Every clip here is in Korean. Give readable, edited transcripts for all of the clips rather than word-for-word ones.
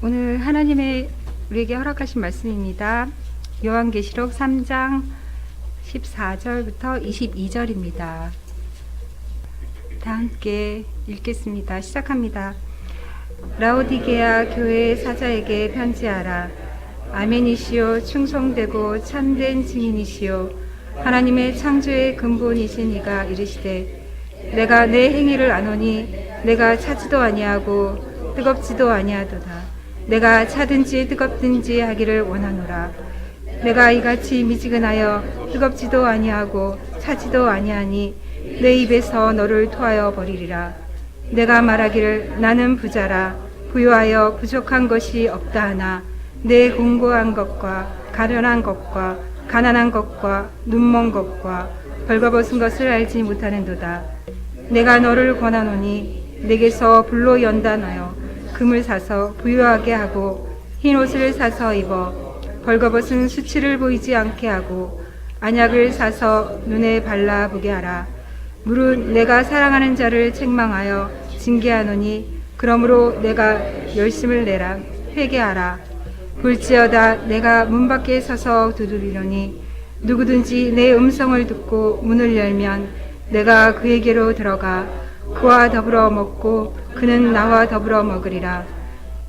오늘 하나님의 우리에게 허락하신 말씀입니다. 요한계시록 3장 14절부터 22절입니다. 다 함께 읽겠습니다. 시작합니다. 라오디게아 교회 사자에게 편지하라. 아멘이시오, 충성되고 참된 증인이시오, 하나님의 창조의 근본이신 이가 이르시되, 내가 내 행위를 아노니 내가 차지도 아니하고 뜨겁지도 아니하도다. 내가 차든지 뜨겁든지 하기를 원하노라. 내가 이같이 미지근하여 뜨겁지도 아니하고 차지도 아니하니 내 입에서 너를 토하여 버리리라. 내가 말하기를 나는 부자라, 부유하여 부족한 것이 없다 하나 내 공고한 것과 가련한 것과 가난한 것과 눈먼 것과 벌거벗은 것을 알지 못하는도다. 내가 너를 권하노니 내게서 불로 연단하여 금을 사서 부유하게 하고 흰 옷을 사서 입어 벌거벗은 수치를 보이지 않게 하고 안약을 사서 눈에 발라보게 하라. 무릇 내가 사랑하는 자를 책망하여 징계하노니 그러므로 내가 열심을 내라. 회개하라. 볼지어다 내가 문 밖에 서서 두드리노니 누구든지 내 음성을 듣고 문을 열면 내가 그에게로 들어가 그와 더불어 먹고 그는 나와 더불어 먹으리라.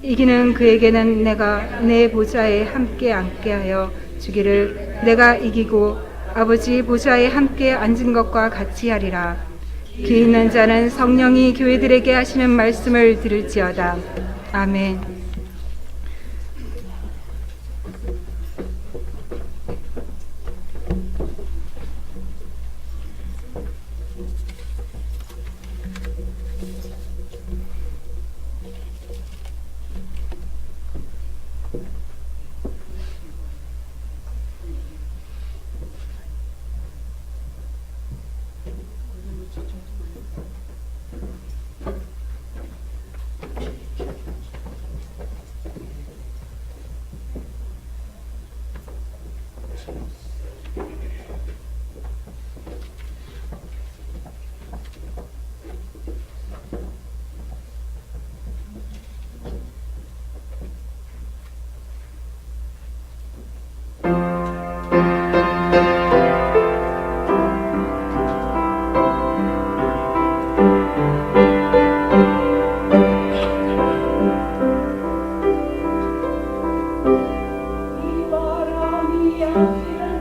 이기는 그에게는 내가 내 보좌에 함께 앉게 하여 주기를, 내가 이기고 아버지 보좌에 함께 앉은 것과 같이 하리라. 귀 있는 자는 성령이 교회들에게 하시는 말씀을 들을지어다. 아멘. 이 바람이 향기를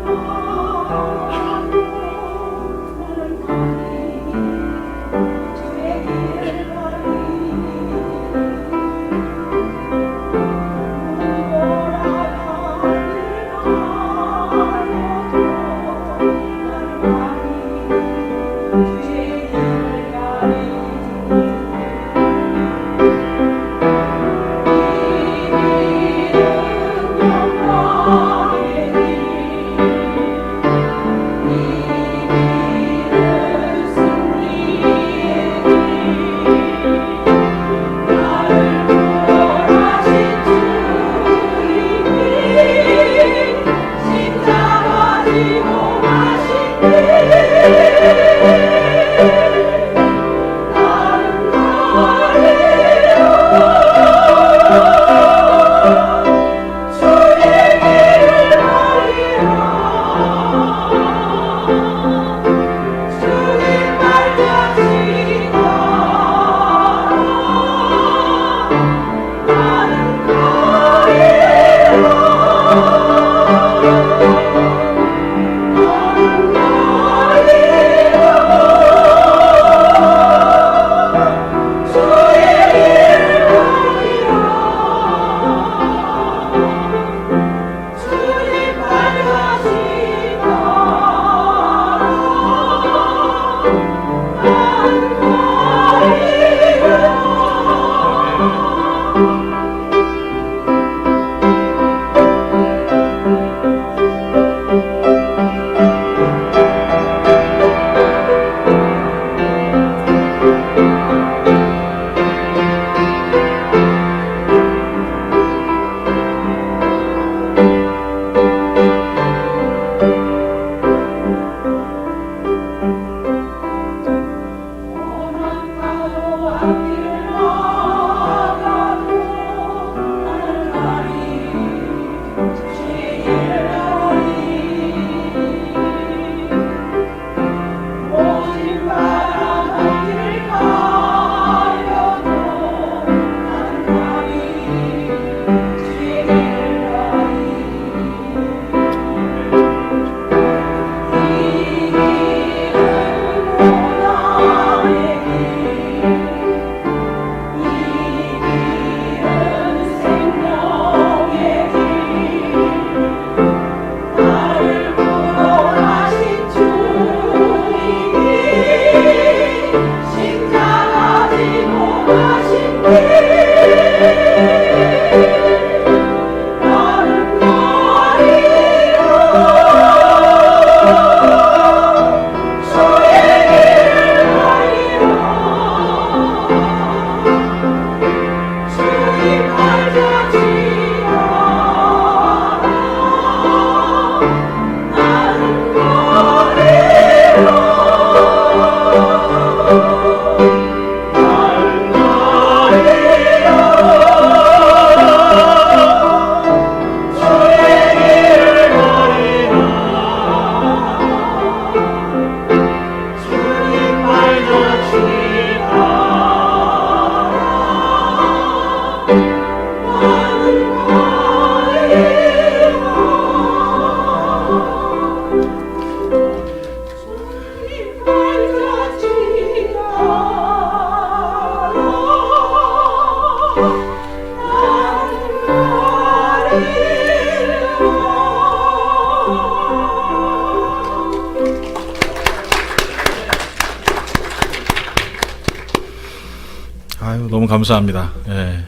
아유, 너무 감사합니다. 예.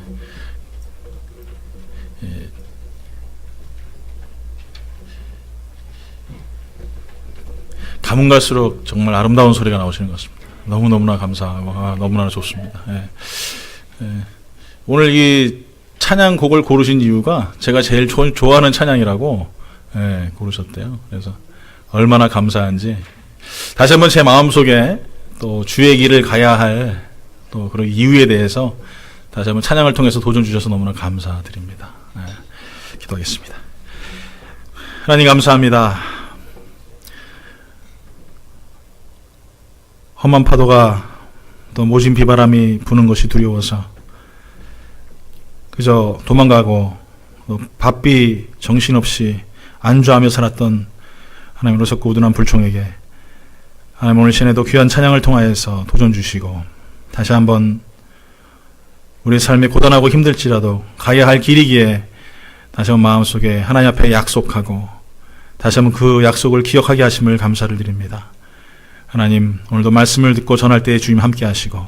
가문 갈수록 정말 아름다운 소리가 나오시는 것 같습니다. 너무너무나 감사하고 너무나 좋습니다. 예. 오늘 이 찬양곡을 고르신 이유가 제가 제일 좋아하는 찬양이라고 고르셨대요. 그래서 얼마나 감사한지 다시 한번 제 마음속에 또 주의 길을 가야 할 또 그런 이유에 대해서 다시 한번 찬양을 통해서 도전 주셔서 너무나 감사드립니다. 기도하겠습니다. 하나님 감사합니다. 험한 파도가 또 모진 비바람이 부는 것이 두려워서 그저 도망가고 또 바삐 정신없이 안주하며 살았던 하나님 어리석고 우둔한 불총에게 하나님 오늘 시내도 귀한 찬양을 통하여서 도전 주시고 다시 한번 우리 삶이 고단하고 힘들지라도 가야 할 길이기에 다시 한번 마음속에 하나님 앞에 약속하고 다시 한번 그 약속을 기억하게 하심을 감사를 드립니다. 하나님 오늘도 말씀을 듣고 전할 때에 주님 함께 하시고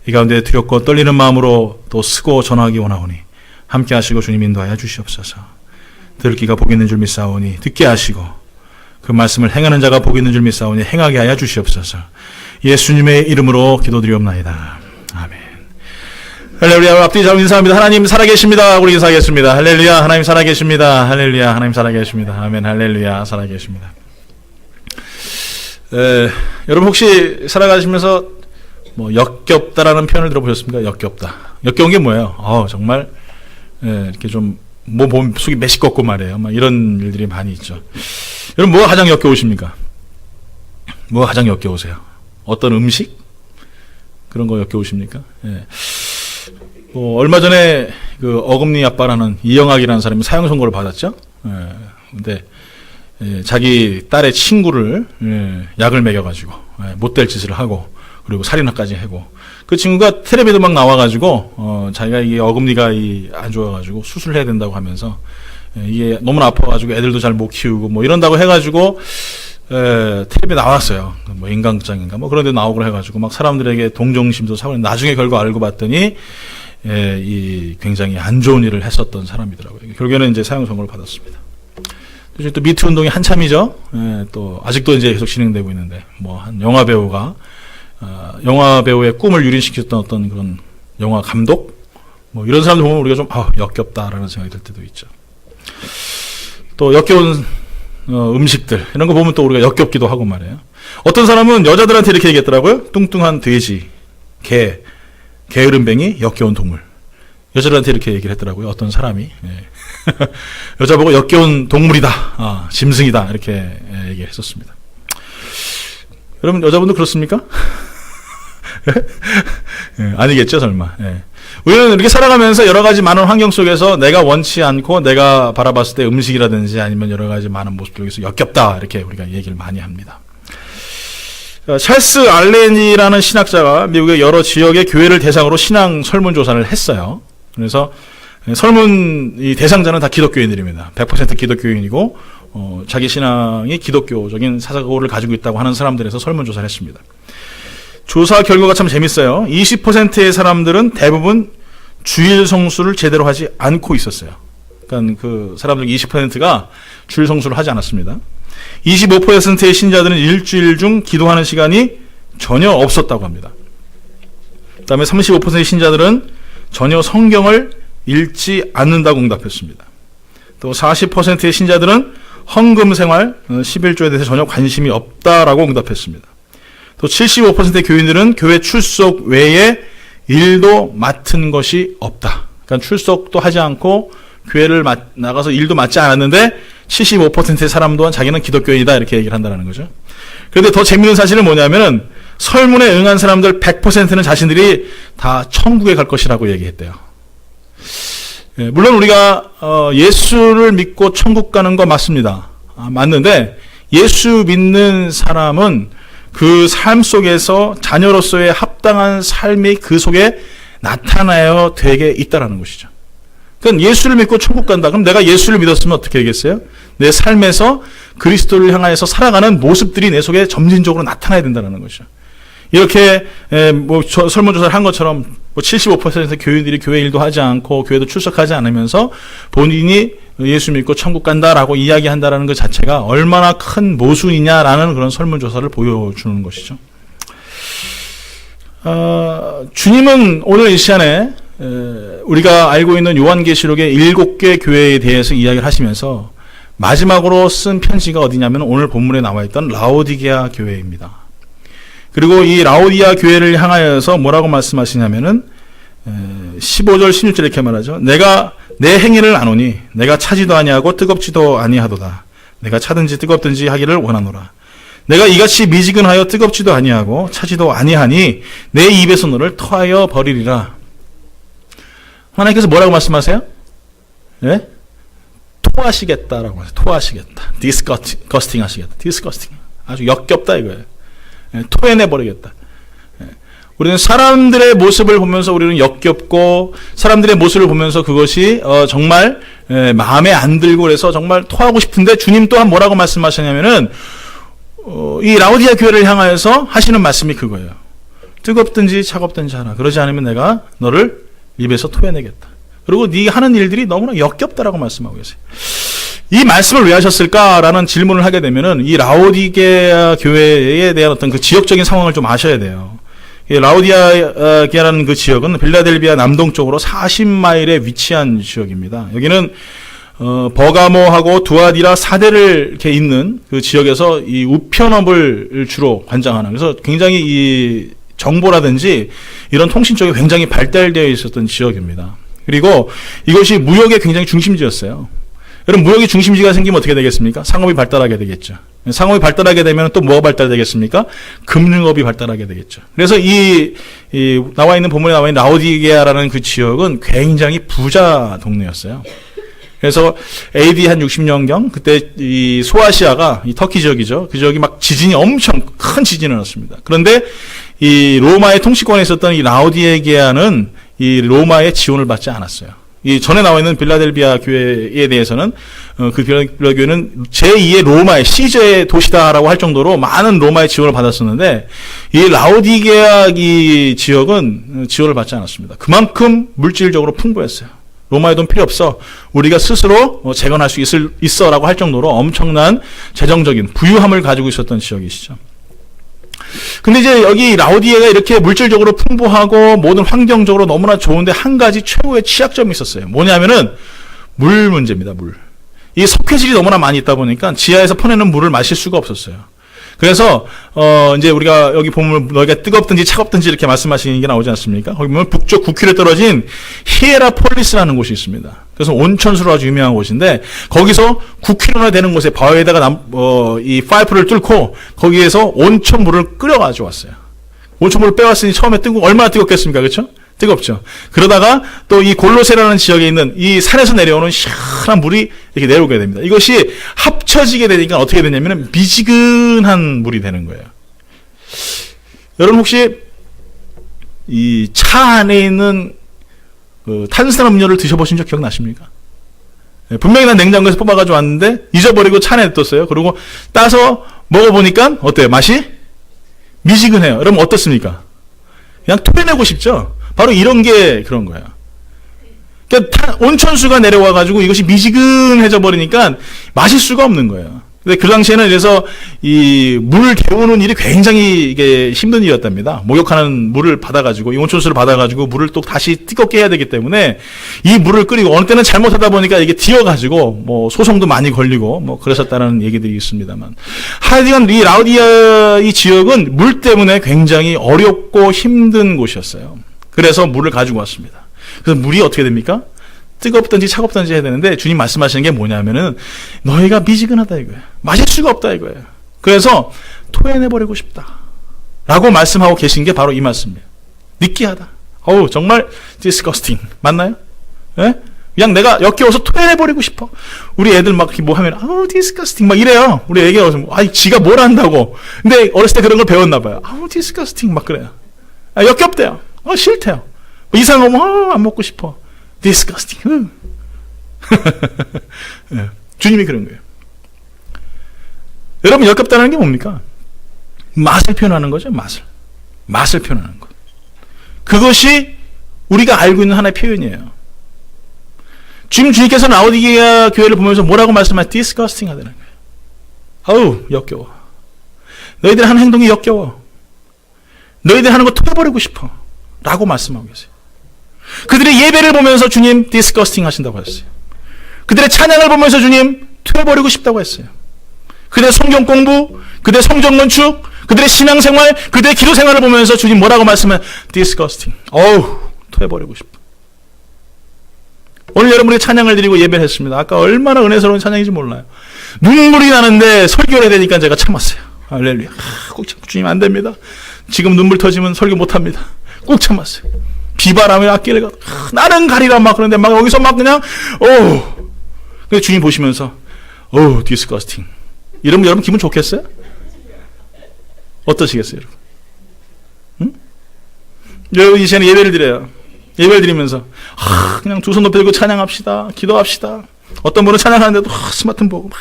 이 가운데 두렵고 떨리는 마음으로 또 쓰고 전하기 원하오니 함께 하시고 주님 인도하여 주시옵소서. 들을 귀가 복이 있는 줄 믿사오니 듣게 하시고 그 말씀을 행하는 자가 복이 있는 줄 믿사오니 행하게 하여 주시옵소서. 예수님의 이름으로 기도드리옵나이다. 아멘. 할렐루야. 앞뒤 잘 인사합니다. 하나님 살아계십니다. 우리 인사하겠습니다. 할렐루야. 하나님 살아계십니다. 할렐루야. 하나님 살아계십니다. 아멘. 할렐루야. 살아계십니다. 여러분 혹시 살아가시면서 뭐 역겹다라는 표현을 들어보셨습니까? 역겹다. 역겨운 게 뭐예요? 정말 이렇게 좀 몸속이 메시껍고 말이에요. 막 이런 일들이 많이 있죠. 여러분 뭐가 가장 역겨우십니까? 뭐가 가장 역겨우세요? 어떤 음식? 그런 거 역겨우십니까? 얼마 전에 그 어금니 아빠라는 이영학이라는 사람이 사형 선고를 받았죠. 근데 자기 딸의 친구를 약을 먹여가지고 못될 짓을 하고 그리고 살인까지 하고 그 친구가 텔레비도 막 나와가지고 자기가 이게 어금니가 안 좋아가지고 수술을 해야 된다고 하면서 이게 너무나 아파가지고 애들도 잘 못 키우고 뭐 이런다고 해가지고 텔레비에 나왔어요. 뭐 인간극장인가 뭐 그런 데 나오고 해가지고 막 사람들에게 동정심도 사고 나중에 결과 알고 봤더니 이 굉장히 안 좋은 일을 했었던 사람이더라고요. 결국에는 이제 사형 선고를 받았습니다. 또 미투 운동이 한참이죠. 또 아직도 이제 계속 진행되고 있는데 뭐 한 영화 배우가 영화 배우의 꿈을 유린시켰던 어떤 그런 영화 감독 뭐 이런 사람들 보면 우리가 좀 역겹다라는 생각이 들 때도 있죠. 또 역겨운 음식들 이런 거 보면 또 우리가 역겹기도 하고 말이에요. 어떤 사람은 여자들한테 이렇게 얘기했더라고요. 뚱뚱한 돼지, 개, 게으름뱅이, 역겨운 동물. 여자들한테 이렇게 얘기를 했더라고요. 어떤 사람이 여자 보고 역겨운 동물이다, 짐승이다 이렇게 얘기했었습니다. 여러분 여자분도 그렇습니까? 아니겠죠 설마. 우리는 이렇게 살아가면서 여러 가지 많은 환경 속에서 내가 원치 않고 내가 바라봤을 때 음식이라든지 아니면 여러 가지 많은 모습들에서 역겹다 이렇게 우리가 얘기를 많이 합니다. 찰스 알렌이라는 신학자가 미국의 여러 지역의 교회를 대상으로 신앙 설문조사를 했어요. 그래서 설문 이 대상자는 다 기독교인들입니다. 100% 기독교인이고 자기 신앙이 기독교적인 사고를 가지고 있다고 하는 사람들에서 설문조사를 했습니다. 조사 결과가 참 재밌어요. 20%의 사람들은 대부분 주일 성수를 제대로 하지 않고 있었어요. 그러니까 그 사람들 20%가 주일 성수를 하지 않았습니다. 25%의 신자들은 일주일 중 기도하는 시간이 전혀 없었다고 합니다. 그 다음에 35%의 신자들은 전혀 성경을 읽지 않는다고 응답했습니다. 또 40%의 신자들은 헌금 생활, 11조에 대해서 전혀 관심이 없다라고 응답했습니다. 또 75%의 교인들은 교회 출석 외에 일도 맡은 것이 없다. 그러니까 출석도 하지 않고 교회를 나가서 일도 맡지 않았는데 75%의 사람 또한 자기는 기독교인이다 이렇게 얘기를 한다는 거죠. 그런데 더 재미있는 사실은 뭐냐면은 설문에 응한 사람들 100%는 자신들이 다 천국에 갈 것이라고 얘기했대요. 물론 우리가 예수를 믿고 천국 가는 거 맞습니다. 맞는데 예수 믿는 사람은 그 삶 속에서 자녀로서의 합당한 삶이 그 속에 나타나야 되게 있다라는 것이죠. 그러니까 예수를 믿고 천국 간다. 그럼 내가 예수를 믿었으면 어떻게 되겠어요? 내 삶에서 그리스도를 향하여서 살아가는 모습들이 내 속에 점진적으로 나타나야 된다는 것이죠. 이렇게 설문조사를 한 것처럼 75% 교인들이 교회 일도 하지 않고 교회도 출석하지 않으면서 본인이 예수 믿고 천국 간다라고 이야기한다라는 것 자체가 얼마나 큰 모순이냐라는 그런 설문조사를 보여주는 것이죠. 주님은 오늘 이 시간에 우리가 알고 있는 요한계시록의 7개 교회에 대해서 이야기를 하시면서 마지막으로 쓴 편지가 어디냐면 오늘 본문에 나와 있던 라오디게아 교회입니다. 그리고 이 라오디게아 교회를 향하여서 뭐라고 말씀하시냐면은 15절 16절 이렇게 말하죠. 내가 내 행위를 아노니 내가 차지도 아니하고 뜨겁지도 아니하도다. 내가 차든지 뜨겁든지 하기를 원하노라. 내가 이같이 미지근하여 뜨겁지도 아니하고 차지도 아니하니 내 입에서 너를 토하여 버리리라. 하나님께서 뭐라고 말씀하세요? 예? 토하시겠다라고 하세요. 토하시겠다. 디스커스팅 하시겠다. 디스커스팅. 아주 역겹다 이거예요. 예, 토해내 버리겠다. 예. 우리는 사람들의 모습을 보면서 우리는 역겹고 사람들의 모습을 보면서 그것이 정말 마음에 안 들고 그래서 정말 토하고 싶은데 주님 또한 뭐라고 말씀하시냐면은 이 라오디게아 교회를 향하여서 하시는 말씀이 그거예요. 뜨겁든지 차갑든지 하라. 그러지 않으면 내가 너를 입에서 토해내겠다. 그리고 네 하는 일들이 너무나 역겹다라고 말씀하고 계세요. 이 말씀을 왜 하셨을까라는 질문을 하게 되면은 이 라오디게아 교회에 대한 어떤 그 지역적인 상황을 좀 아셔야 돼요. 이 라오디게아라는 그 지역은 빌라델비아 남동쪽으로 40마일에 위치한 지역입니다. 여기는 버가모하고 두아디라 사대를 이렇게 있는 그 지역에서 이 우편업을 주로 관장하는, 그래서 굉장히 이 정보라든지 이런 통신 쪽에 굉장히 발달되어 있었던 지역입니다. 그리고 이것이 무역의 굉장히 중심지였어요. 여러분, 무역의 중심지가 생기면 어떻게 되겠습니까? 상업이 발달하게 되겠죠. 상업이 발달하게 되면 또 뭐가 발달되겠습니까? 금융업이 발달하게 되겠죠. 그래서 이 나와 있는 본문에 나와 있는 라오디게아라는 그 지역은 굉장히 부자 동네였어요. 그래서 AD 한 60년경 그때 이 소아시아가 이 터키 지역이죠. 그 지역이 막 지진이 엄청 큰 지진을 났습니다. 그런데 이 로마의 통치권에 있었던 이 라오디게아는 이 로마의 지원을 받지 않았어요. 이 전에 나와 있는 빌라델비아 교회에 대해서는 그 빌라델비아 교회는 제2의 로마의 시저의 도시다라고 할 정도로 많은 로마의 지원을 받았었는데 이 라오디게아 이 지역은 지원을 받지 않았습니다. 그만큼 물질적으로 풍부했어요. 로마의 돈 필요 없어. 우리가 스스로 재건할 수 있어라고 할 정도로 엄청난 재정적인 부유함을 가지고 있었던 지역이시죠. 근데 이제 여기 라오디게아가 이렇게 물질적으로 풍부하고 모든 환경적으로 너무나 좋은데 한 가지 최고의 취약점이 있었어요. 뭐냐면은 물 문제입니다. 물. 이 석회질이 너무나 많이 있다 보니까 지하에서 퍼내는 물을 마실 수가 없었어요. 그래서 이제 우리가 여기 보면 너희가 뜨겁든지 차갑든지 이렇게 말씀하시는 게 나오지 않습니까? 거기 보면 북쪽 9km 떨어진 히에라폴리스라는 곳이 있습니다. 그래서 온천수로 아주 유명한 곳인데 거기서 9km나 되는 곳에 바위에다가 이 파이프를 뚫고 거기에서 온천물을 끓여가지고 왔어요. 온천물을 빼왔으니 처음에 얼마나 뜨겁겠습니까? 그렇죠? 뜨겁죠. 그러다가 또 이 골로세라는 지역에 있는 이 산에서 내려오는 시원한 물이 이렇게 내려오게 됩니다. 이것이 합쳐지게 되니까 어떻게 되냐면 미지근한 물이 되는 거예요. 여러분 혹시 이 차 안에 있는 그 탄산음료를 드셔보신 적 기억나십니까? 분명히 난 냉장고에서 뽑아가지고 왔는데 잊어버리고 차 안에 뒀어요. 그리고 따서 먹어보니까 어때요? 맛이 미지근해요. 여러분 어떻습니까? 그냥 토해내고 싶죠? 바로 이런 게 그런 거예요. 그러니까 온천수가 내려와가지고 이것이 미지근해져 버리니까 마실 수가 없는 거예요. 근데 그 당시에는 그래서 이 물을 데우는 일이 굉장히 이게 힘든 일이었답니다. 목욕하는 물을 받아가지고 이 온천수를 받아가지고 물을 또 다시 뜨겁게 해야 되기 때문에 이 물을 끓이고 어느 때는 잘못하다 보니까 이게 튀어가지고 뭐 소송도 많이 걸리고 뭐 그러셨다는 얘기들이 있습니다만 하여간 이 라오디게아 이 지역은 물 때문에 굉장히 어렵고 힘든 곳이었어요. 그래서 물을 가지고 왔습니다. 그래서 물이 어떻게 됩니까? 뜨겁든지 차갑든지 해야 되는데 주님 말씀하시는 게 뭐냐면은 너희가 미지근하다 이거예요. 마실 수가 없다 이거예요. 그래서 토해내버리고 싶다 라고 말씀하고 계신 게 바로 이 말씀이에요. 느끼하다. 어우 정말 disgusting. 맞나요? 예? 그냥 내가 역겨워서 토해내버리고 싶어. 우리 애들 막 뭐 하면 아우 disgusting 막 이래요. 우리 애기가 아니 지가 뭘 안다고. 근데 어렸을 때 그런 걸 배웠나 봐요. 아우 disgusting 막 그래요. 역겹대요. 싫대요. 이상하면 안 먹고 싶어. disgusting. 예, 주님이 그런 거예요. 여러분, 역겹다는 게 뭡니까? 맛을 표현하는 거죠. 맛을 표현하는 것. 그것이 우리가 알고 있는 하나의 표현이에요. 지금 주님께서는 라오디게아 교회를 보면서 뭐라고 말씀하세요? disgusting 하다는 거예요. 아우, 역겨워. 너희들 하는 행동이 역겨워. 너희들 하는 거 토해버리고 싶어. 라고 말씀하고 계세요. 그들의 예배를 보면서 주님 disgusting 하신다고 했어요. 그들의 찬양을 보면서 주님 토해버리고 싶다고 했어요. 그들의 성경 공부, 그들의 성경 건축, 그들의 신앙생활, 그들의 기도생활을 보면서 주님 뭐라고 말씀해? disgusting. 어우, 토해버리고 싶어. 오늘 여러분이 찬양을 드리고 예배를 했습니다. 아까 얼마나 은혜스러운 찬양인지 몰라요. 눈물이 나는데 설교를 해야 되니까 제가 참았어요. 할렐루야. 꼭 참, 주님 안 됩니다. 지금 눈물 터지면 설교 못 합니다. 꼭 참았어요. 비바람에 악기를 가, 나는 가리라 막 그러는데 막 여기서 막 그냥, 근데 주님 보시면서, disgusting. 이러면 여러분 기분 좋겠어요? 어떠시겠어요, 여러분? 응? 여러분 이 시간에 예배를 드려요. 예배를 드리면서 그냥 두 손 높이 들고 찬양합시다. 기도합시다. 어떤 분은 찬양하는데도 스마트폰 보고 막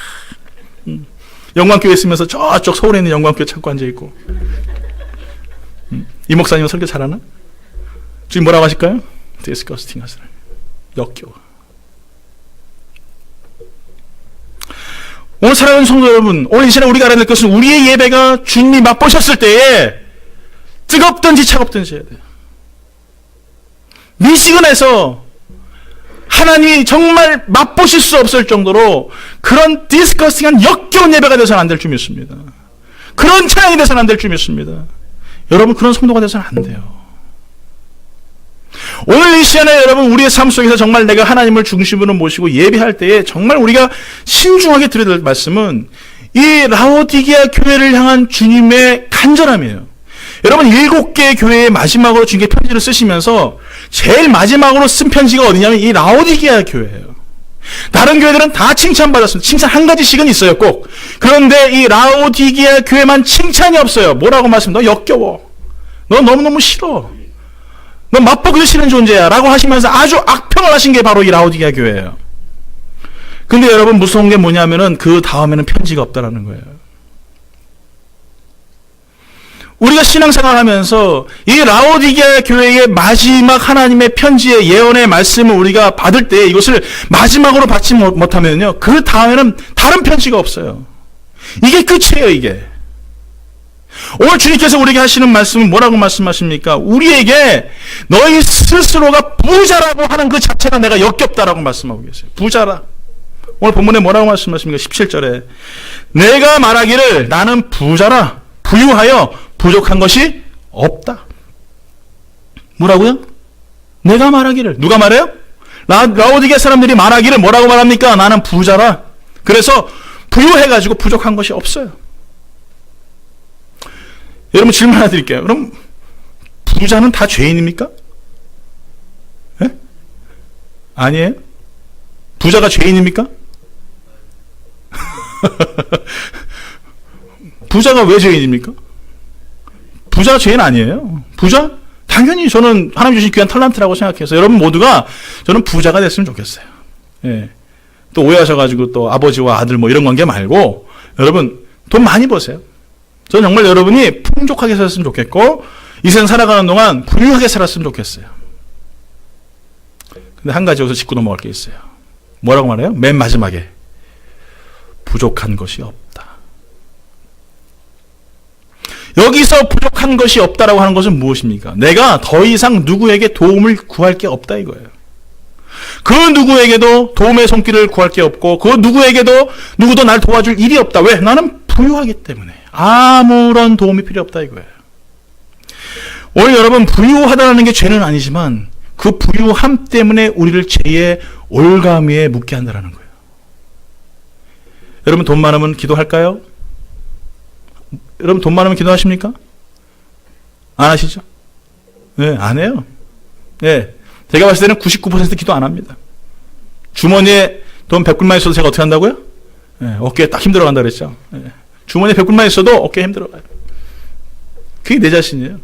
영광교회 있으면서 저쪽 서울에 있는 영광교회 찾고 앉아있고. 이 목사님은 설교 잘하나? 지금 뭐라고 하실까요? 디스커스팅 하시나요? 역겨워. 오늘 사랑하는 성도 여러분, 오늘 이 시간에 우리가 알아야 될 것은 우리의 예배가 주님이 맛보셨을 때에 뜨겁든지 차갑든지 해야 돼요. 미시근해서 하나님이 정말 맛보실 수 없을 정도로 그런 디스커스팅한 역겨운 예배가 되어서는 안 될 줄 믿습니다. 그런 찬양이 되어서는 안 될 줄 믿습니다. 여러분, 그런 성도가 되어서는 안 돼요. 오늘 이 시간에 여러분, 우리의 삶 속에서 정말 내가 하나님을 중심으로 모시고 예배할 때에 정말 우리가 신중하게 들어야 될 말씀은 이 라오디게아 교회를 향한 주님의 간절함이에요. 여러분, 7개의 교회의 마지막으로 주님께 편지를 쓰시면서 제일 마지막으로 쓴 편지가 어디냐면 이 라오디게아 교회예요. 다른 교회들은 다 칭찬받았습니다. 칭찬 한 가지씩은 있어요, 꼭. 그런데 이 라오디게아 교회만 칭찬이 없어요. 뭐라고 말씀해요? 너 역겨워. 너 너무너무 싫어. 너 맛보기도 싫은 존재야. 라고 하시면서 아주 악평을 하신 게 바로 이 라오디게아 교회예요. 근데 여러분, 무서운 게 뭐냐면은 그 다음에는 편지가 없다라는 거예요. 우리가 신앙생활 하면서 이 라오디게아 교회의 마지막 하나님의 편지의 예언의 말씀을 우리가 받을 때 이것을 마지막으로 받지 못하면요, 그 다음에는 다른 편지가 없어요. 이게 끝이에요, 이게. 오늘 주님께서 우리에게 하시는 말씀은 뭐라고 말씀하십니까? 우리에게 너희 스스로가 부자라고 하는 그 자체가 내가 역겹다라고 말씀하고 계세요. 부자라. 오늘 본문에 뭐라고 말씀하십니까? 17절에 내가 말하기를 나는 부자라, 부유하여 부족한 것이 없다. 뭐라고요? 내가 말하기를. 누가 말해요? 라오디게아 사람들이 말하기를 뭐라고 말합니까? 나는 부자라. 그래서 부유해가지고 부족한 것이 없어요. 여러분, 질문 하나 드릴게요. 그럼 부자는 다 죄인입니까? 네? 아니에요? 부자가 죄인입니까? 부자가 왜 죄인입니까? 부자가 죄인 아니에요. 부자? 당연히 저는 하나님 주신 귀한 탤런트라고 생각해서 여러분 모두가 저는 부자가 됐으면 좋겠어요. 예. 또 오해하셔가지고 또 아버지와 아들 뭐 이런 관계 말고 여러분 돈 많이 버세요. 저는 정말 여러분이 풍족하게 살았으면 좋겠고 이 세상 살아가는 동안 부유하게 살았으면 좋겠어요. 근데 한 가지 여기서 짚고 넘어갈 게 있어요. 뭐라고 말해요? 맨 마지막에 부족한 것이 없다. 여기서 부족한 것이 없다라고 하는 것은 무엇입니까? 내가 더 이상 누구에게 도움을 구할 게 없다 이거예요. 그 누구에게도 도움의 손길을 구할 게 없고 그 누구에게도 누구도 날 도와줄 일이 없다. 왜? 나는 부유하기 때문에 아무런 도움이 필요 없다 이거예요. 오늘 여러분, 부유하다는 게 죄는 아니지만 그 부유함 때문에 우리를 죄의 올가미에 묻게 한다는 거예요. 여러분, 돈 많으면 기도할까요? 여러분, 돈 많으면 기도하십니까? 안 하시죠? 네, 안 해요. 네, 제가 봤을 때는 99% 기도 안 합니다. 주머니에 돈 100불만 있어도 제가 어떻게 한다고요? 네, 어깨에 딱 힘들어 간다 그랬죠. 네, 주머니에 100불만 있어도 어깨에 힘들어 가요. 그게 내 자신이에요.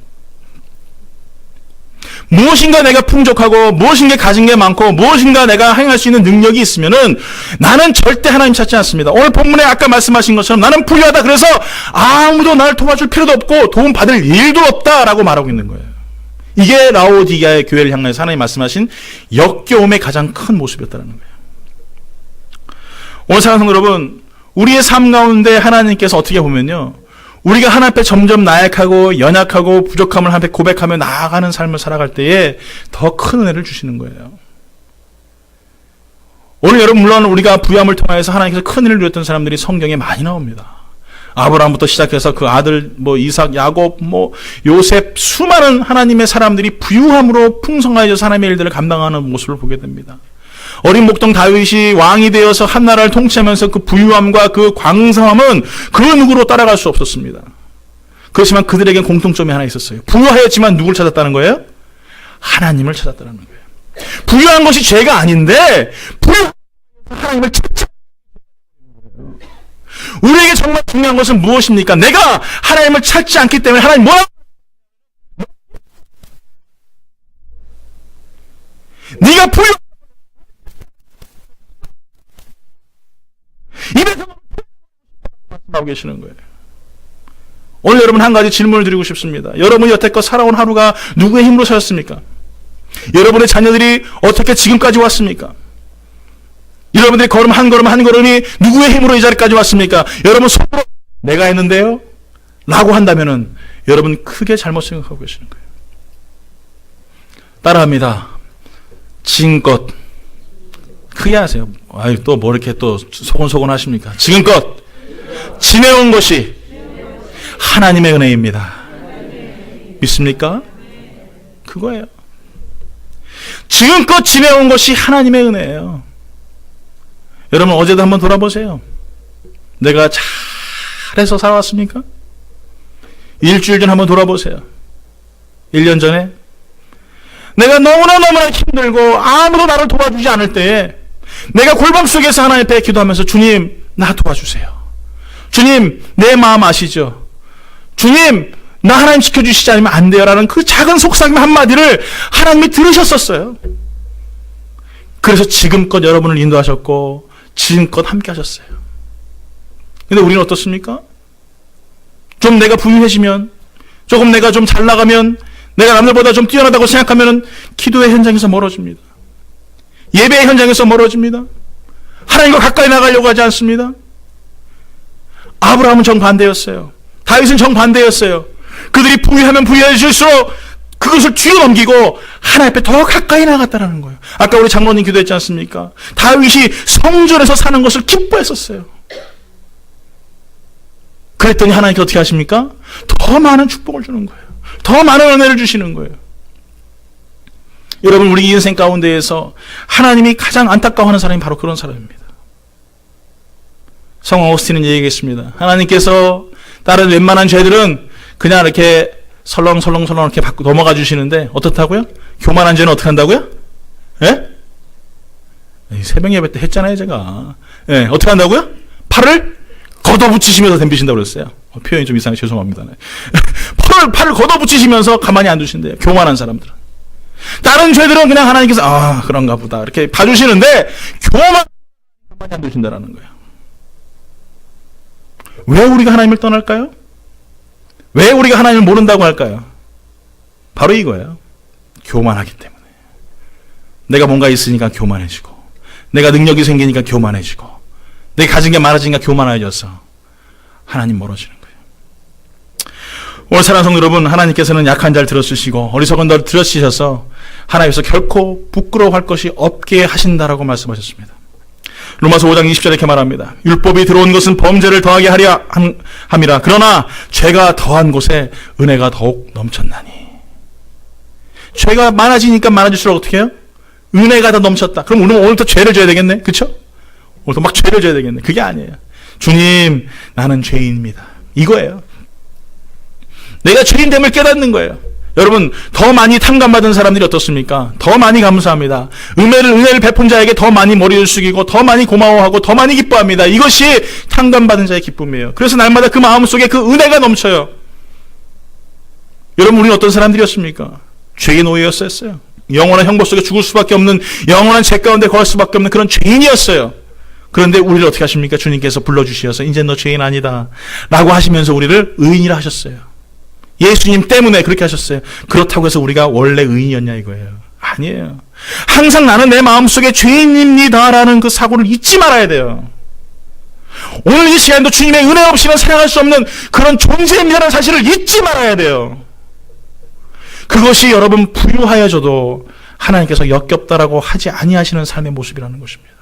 무엇인가 내가 풍족하고 무엇인가 가진 게 많고 무엇인가 내가 행할 수 있는 능력이 있으면은 나는 절대 하나님 찾지 않습니다. 오늘 본문에 아까 말씀하신 것처럼 나는 부유하다. 그래서 아무도 나를 도와줄 필요도 없고 도움 받을 일도 없다라고 말하고 있는 거예요. 이게 라오디게아의 교회를 향해서 하나님 말씀하신 역겨움의 가장 큰 모습이었다는 거예요. 오늘 사랑하는 여러분, 우리의 삶 가운데 하나님께서 어떻게 보면요, 우리가 하나님 앞에 점점 나약하고 연약하고 부족함을 하나님 앞에 고백하며 나아가는 삶을 살아갈 때에 더 큰 은혜를 주시는 거예요. 오늘 여러분, 물론 우리가 부유함을 통해서 하나님께서 큰 은혜를 누렸던 사람들이 성경에 많이 나옵니다. 아브라함부터 시작해서 그 아들 이삭, 야곱, 요셉, 수많은 하나님의 사람들이 부유함으로 풍성하여져서 하나님의 일들을 감당하는 모습을 보게 됩니다. 어린 목동 다윗이 왕이 되어서 한 나라를 통치하면서 그 부유함과 그 광성함은 그 누구로 따라갈 수 없었습니다. 그렇지만 그들에겐 공통점이 하나 있었어요. 부유하였지만 누굴 찾았다는 거예요? 하나님을 찾았다는 거예요. 부유한 것이 죄가 아닌데 하나님을 찾자. 우리에게 정말 중요한 것은 무엇입니까? 내가 하나님을 찾지 않기 때문에 하나님 뭐라고? 네가 부유 입에서 나오고 계시는 거예요. 오늘 여러분 한 가지 질문을 드리고 싶습니다. 여러분이 여태껏 살아온 하루가 누구의 힘으로 사셨습니까? 여러분의 자녀들이 어떻게 지금까지 왔습니까? 여러분들이 걸음 한 걸음이 누구의 힘으로 이 자리까지 왔습니까? 여러분 속으로 내가 했는데요? 라고 한다면은 여러분 크게 잘못 생각하고 계시는 거예요. 따라합니다. 지금껏 크게 하세요. 또 뭐 이렇게 또 소곤소곤 하십니까? 지금껏 지내온 것이 하나님의 은혜입니다. 믿습니까? 그거예요. 지금껏 지내온 것이 하나님의 은혜예요. 여러분 어제도 한번 돌아보세요. 내가 잘해서 살아왔습니까? 일주일 전 한번 돌아보세요. 1년 전에 내가 너무나 힘들고 아무도 나를 도와주지 않을 때에 내가 골방 속에서 하나님 앞에 기도하면서 주님 나 도와주세요. 주님 내 마음 아시죠? 주님 나 하나님 지켜주시지 않으면 안 돼요 라는 그 작은 속삭임 한마디를 하나님이 들으셨었어요. 그래서 지금껏 여러분을 인도하셨고 지금껏 함께 하셨어요. 근데 우리는 어떻습니까? 좀 내가 부유해지면, 조금 내가 좀 잘 나가면, 내가 남들보다 좀 뛰어나다고 생각하면 기도의 현장에서 멀어집니다. 예배의 현장에서 멀어집니다. 하나님과 가까이 나가려고 하지 않습니다. 아브라함은 정반대였어요. 다윗은 정반대였어요. 그들이 부유하면 부유해질수록 그것을 뒤로 넘기고 하나님 앞에 더 가까이 나갔다는 거예요. 아까 우리 장로님 기도했지 않습니까? 다윗이 성전에서 사는 것을 기뻐했었어요. 그랬더니 하나님께 어떻게 하십니까? 더 많은 축복을 주는 거예요. 더 많은 은혜를 주시는 거예요. 여러분 우리 인생 가운데에서 하나님이 가장 안타까워하는 사람이 바로 그런 사람입니다. 성왕 오스틴은 얘기했습니다. 하나님께서 다른 웬만한 죄들은 그냥 이렇게 설렁설렁 이렇게 받고 넘어가 주시는데 어떻다고요? 교만한 죄는 어떻게 한다고요? 예? 새벽 예배 때 했잖아요 제가. 예, 어떻게 한다고요? 팔을 걷어붙이시면서 덤비신다고 그랬어요. 표현이 좀 이상해 죄송합니다. 팔을 걷어붙이시면서 가만히 안 두신대요. 교만한 사람들은. 다른 죄들은 그냥 하나님께서 그런가 보다 이렇게 봐주시는데 가만히 안 두신다라는 거예요. 왜 우리가 하나님을 떠날까요? 왜 우리가 하나님을 모른다고 할까요? 바로 이거예요. 교만하기 때문에. 내가 뭔가 있으니까 교만해지고, 내가 능력이 생기니까 교만해지고, 내가 가진 게 많아지니까 교만해져서 하나님 멀어지는 거예요. 오늘 사랑하는 성도 여러분, 하나님께서는 약한 자를 들어주시고 어리석은 자를 들어주셔서 하나님께서 결코 부끄러워할 것이 없게 하신다라고 말씀하셨습니다. 로마서 5장 20절에 이렇게 말합니다. 율법이 들어온 것은 범죄를 더하게 하려 함이라. 그러나 죄가 더한 곳에 은혜가 더욱 넘쳤나니. 죄가 많아지니까 많아질수록 어떻게 해요? 은혜가 더 넘쳤다. 그럼 우리는 오늘부터 죄를 져야 되겠네. 그렇죠? 오늘부터 막 죄를 져야 되겠네. 그게 아니에요. 주님 나는 죄인입니다. 이거예요. 내가 죄인됨을 깨닫는 거예요. 여러분 더 많이 탕감받은 사람들이 어떻습니까? 더 많이 감사합니다. 은혜를 베푼 자에게 더 많이 머리를 숙이고 더 많이 고마워하고 더 많이 기뻐합니다. 이것이 탕감받은 자의 기쁨이에요. 그래서 날마다 그 마음속에 그 은혜가 넘쳐요. 여러분 우리는 어떤 사람들이었습니까? 죄의 노예였어요. 영원한 형벌 속에 죽을 수밖에 없는, 영원한 죄 가운데 거할 수밖에 없는 그런 죄인이었어요. 그런데 우리를 어떻게 하십니까? 주님께서 불러주시어서 이제 너 죄인 아니다 라고 하시면서 우리를 의인이라 하셨어요. 예수님 때문에 그렇게 하셨어요. 그렇다고 해서 우리가 원래 의인이었냐 이거예요. 아니에요. 항상 나는 내 마음속에 죄인입니다라는 그 사고를 잊지 말아야 돼요. 오늘 이 시간도 주님의 은혜 없이는 살아갈 수 없는 그런 존재입니다라는 사실을 잊지 말아야 돼요. 그것이 여러분 부유하여져도 하나님께서 역겹다라고 하지 아니하시는 삶의 모습이라는 것입니다.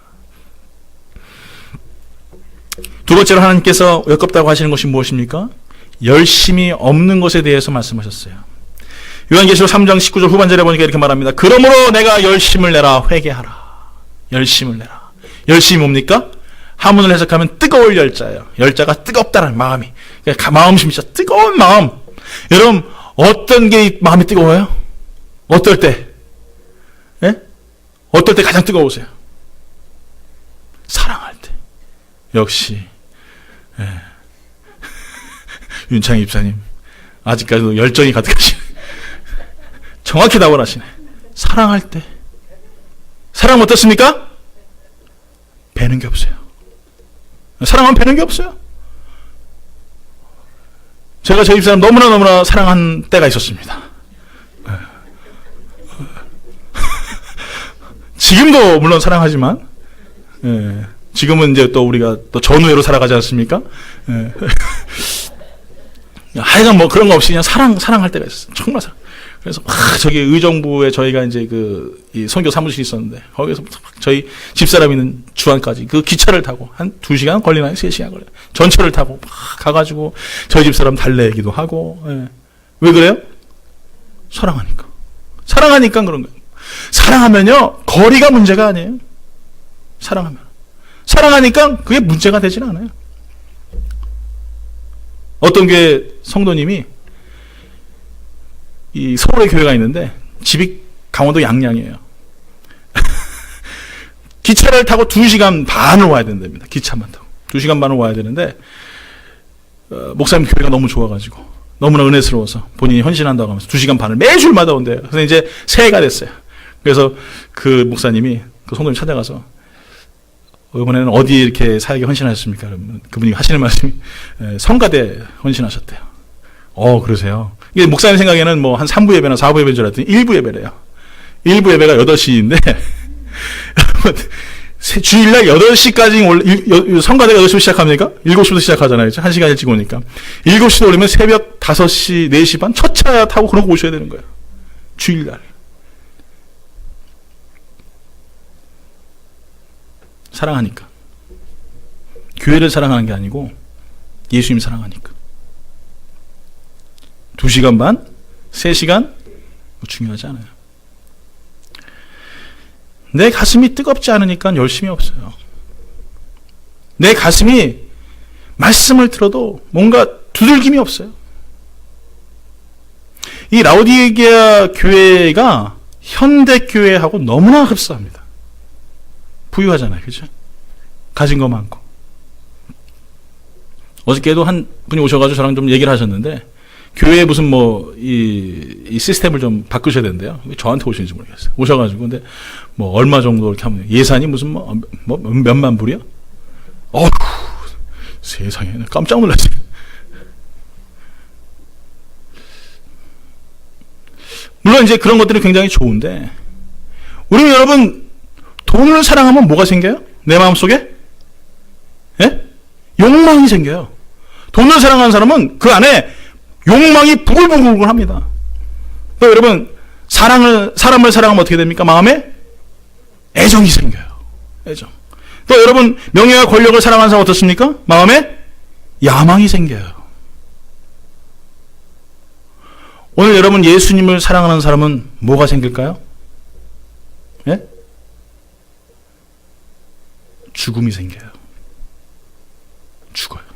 두 번째로 하나님께서 역겹다고 하시는 것이 무엇입니까? 열심이 없는 것에 대해서 말씀하셨어요. 요한계시록 3장 19절 후반절에 보니까 이렇게 말합니다. 그러므로 내가 열심을 내라. 회개하라. 열심을 내라. 열심이 뭡니까? 한문을 해석하면 뜨거울 열자예요. 열자가 뜨겁다는 마음이. 그러니까 마음심이 진짜 뜨거운 마음. 여러분 어떤 게 마음이 뜨거워요? 어떨 때? 예? 어떨 때 가장 뜨거우세요? 사랑할 때. 역시 윤창희 집사님 아직까지도 열정이 가득하시네. 정확히 답을 하시네. 사랑할 때. 사랑은 어떻습니까? 배는 게 없어요. 사랑하면 배는 게 없어요. 제가 저 집사람 너무나 사랑한 때가 있었습니다. 지금도 물론 사랑하지만 지금은 이제 또 우리가 또 전우회로 살아가지 않습니까? 하여간 뭐 그런 거 없이 그냥 사랑할 때가 있었어요. 정말 사랑. 그래서 저기 의정부에 저희가 이제 이 선교 사무실이 있었는데 거기서 저희 집사람 있는 주안까지 그 기차를 타고 한 2시간 걸리나요? 3시간 걸려요. 전철을 타고 막 가가지고 저희 집사람 달래기도 하고. 왜 그래요? 사랑하니까. 사랑하니까 그런 거예요. 사랑하면요 거리가 문제가 아니에요. 사랑하니까 그게 문제가 되진 않아요. 어떤 교회 성도님이 이 서울에 교회가 있는데 집이 강원도 양양이에요. 기차를 타고 2시간 반을 와야 된답니다. 기차만 타고 2시간 반을 와야 되는데 목사님 교회가 너무 좋아가지고 너무나 은혜스러워서 본인이 헌신한다고 하면서 2시간 반을 매주마다 온대요. 그래서 이제 새해가 됐어요. 그래서 그 목사님이 그 성도님 찾아가서 이번에는 어디 이렇게 사역에 헌신하셨습니까? 그러면 그분이 하시는 말씀이 성가대 헌신하셨대요. 그러세요. 이게 목사님 생각에는 뭐 한 3부 예배나 4부 예배인 줄 알았더니 1부 예배래요. 1부 예배가 8시인데 주일날 8시까지 성가대가 8시부터 시작합니까? 7시부터 시작하잖아요. 1시간 일찍 오니까. 7시에 오려면 새벽 5시, 4시 반 첫 차 타고 그러고 오셔야 되는 거예요. 주일날. 사랑하니까. 교회를 사랑하는 게 아니고 예수님 사랑하니까. 2시간 반? 3시간? 중요하지 않아요. 내 가슴이 뜨겁지 않으니까 열심이 없어요. 내 가슴이 말씀을 들어도 뭔가 두들김이 없어요. 이 라오디게아 교회가 현대교회하고 너무나 흡사합니다. 부유하잖아요. 그죠? 가진 거 많고. 어저께도 한 분이 오셔가지고 저랑 좀 얘기를 하셨는데 교회에 무슨 이 시스템을 좀 바꾸셔야 된대요. 저한테 오시는지 모르겠어요. 오셔가지고 근데 뭐 얼마 정도 이렇게 하면 예산이 무슨 몇만 불이요? 어휴 세상에 깜짝 놀랐어요. 물론 이제 그런 것들이 굉장히 좋은데 우리 여러분 돈을 사랑하면 뭐가 생겨요? 내 마음속에? 예? 욕망이 생겨요. 돈을 사랑하는 사람은 그 안에 욕망이 부글부글 합니다. 또 여러분 사람을 사랑하면 어떻게 됩니까? 마음에 애정이 생겨요. 애정. 또 여러분 명예와 권력을 사랑하는 사람 어떻습니까? 마음에 야망이 생겨요. 오늘 여러분 예수님을 사랑하는 사람은 뭐가 생길까요? 예? 죽음이 생겨요. 죽어요.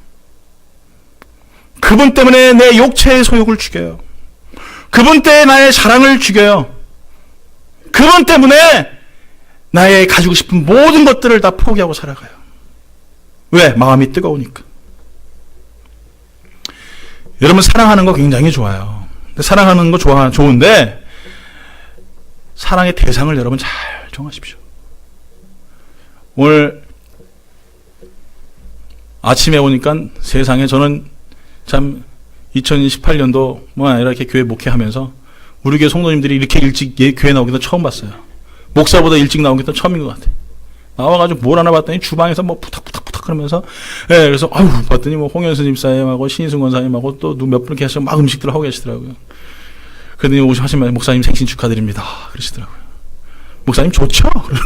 그분 때문에 내 육체의 소욕을 죽여요. 그분 때문에 나의 사랑을 죽여요. 그분 때문에 나의 가지고 싶은 모든 것들을 다 포기하고 살아가요. 왜? 마음이 뜨거우니까. 여러분 사랑하는 거 굉장히 좋아요. 사랑하는 거 좋은데 사랑의 대상을 여러분 잘 정하십시오. 오늘 아침에 오니까 세상에 저는 참 2018년도 뭐 아니라 이렇게 교회 목회하면서 우리 교회 성도님들이 이렇게 일찍 교회 나오기도 처음 봤어요. 목사보다 일찍 나오기도 처음인 것 같아. 나와가지고 뭘 하나 봤더니 주방에서 뭐 푸탁푸탁푸탁 그러면서, 예, 그래서, 아유, 봤더니 뭐 홍현수님 사님하고 신승 권사님하고 또 몇 분 계셔서 막 음식들 하고 계시더라고요. 그러더니 오시면 목사님 생신 축하드립니다. 그러시더라고요. 목사님 좋죠? 그러는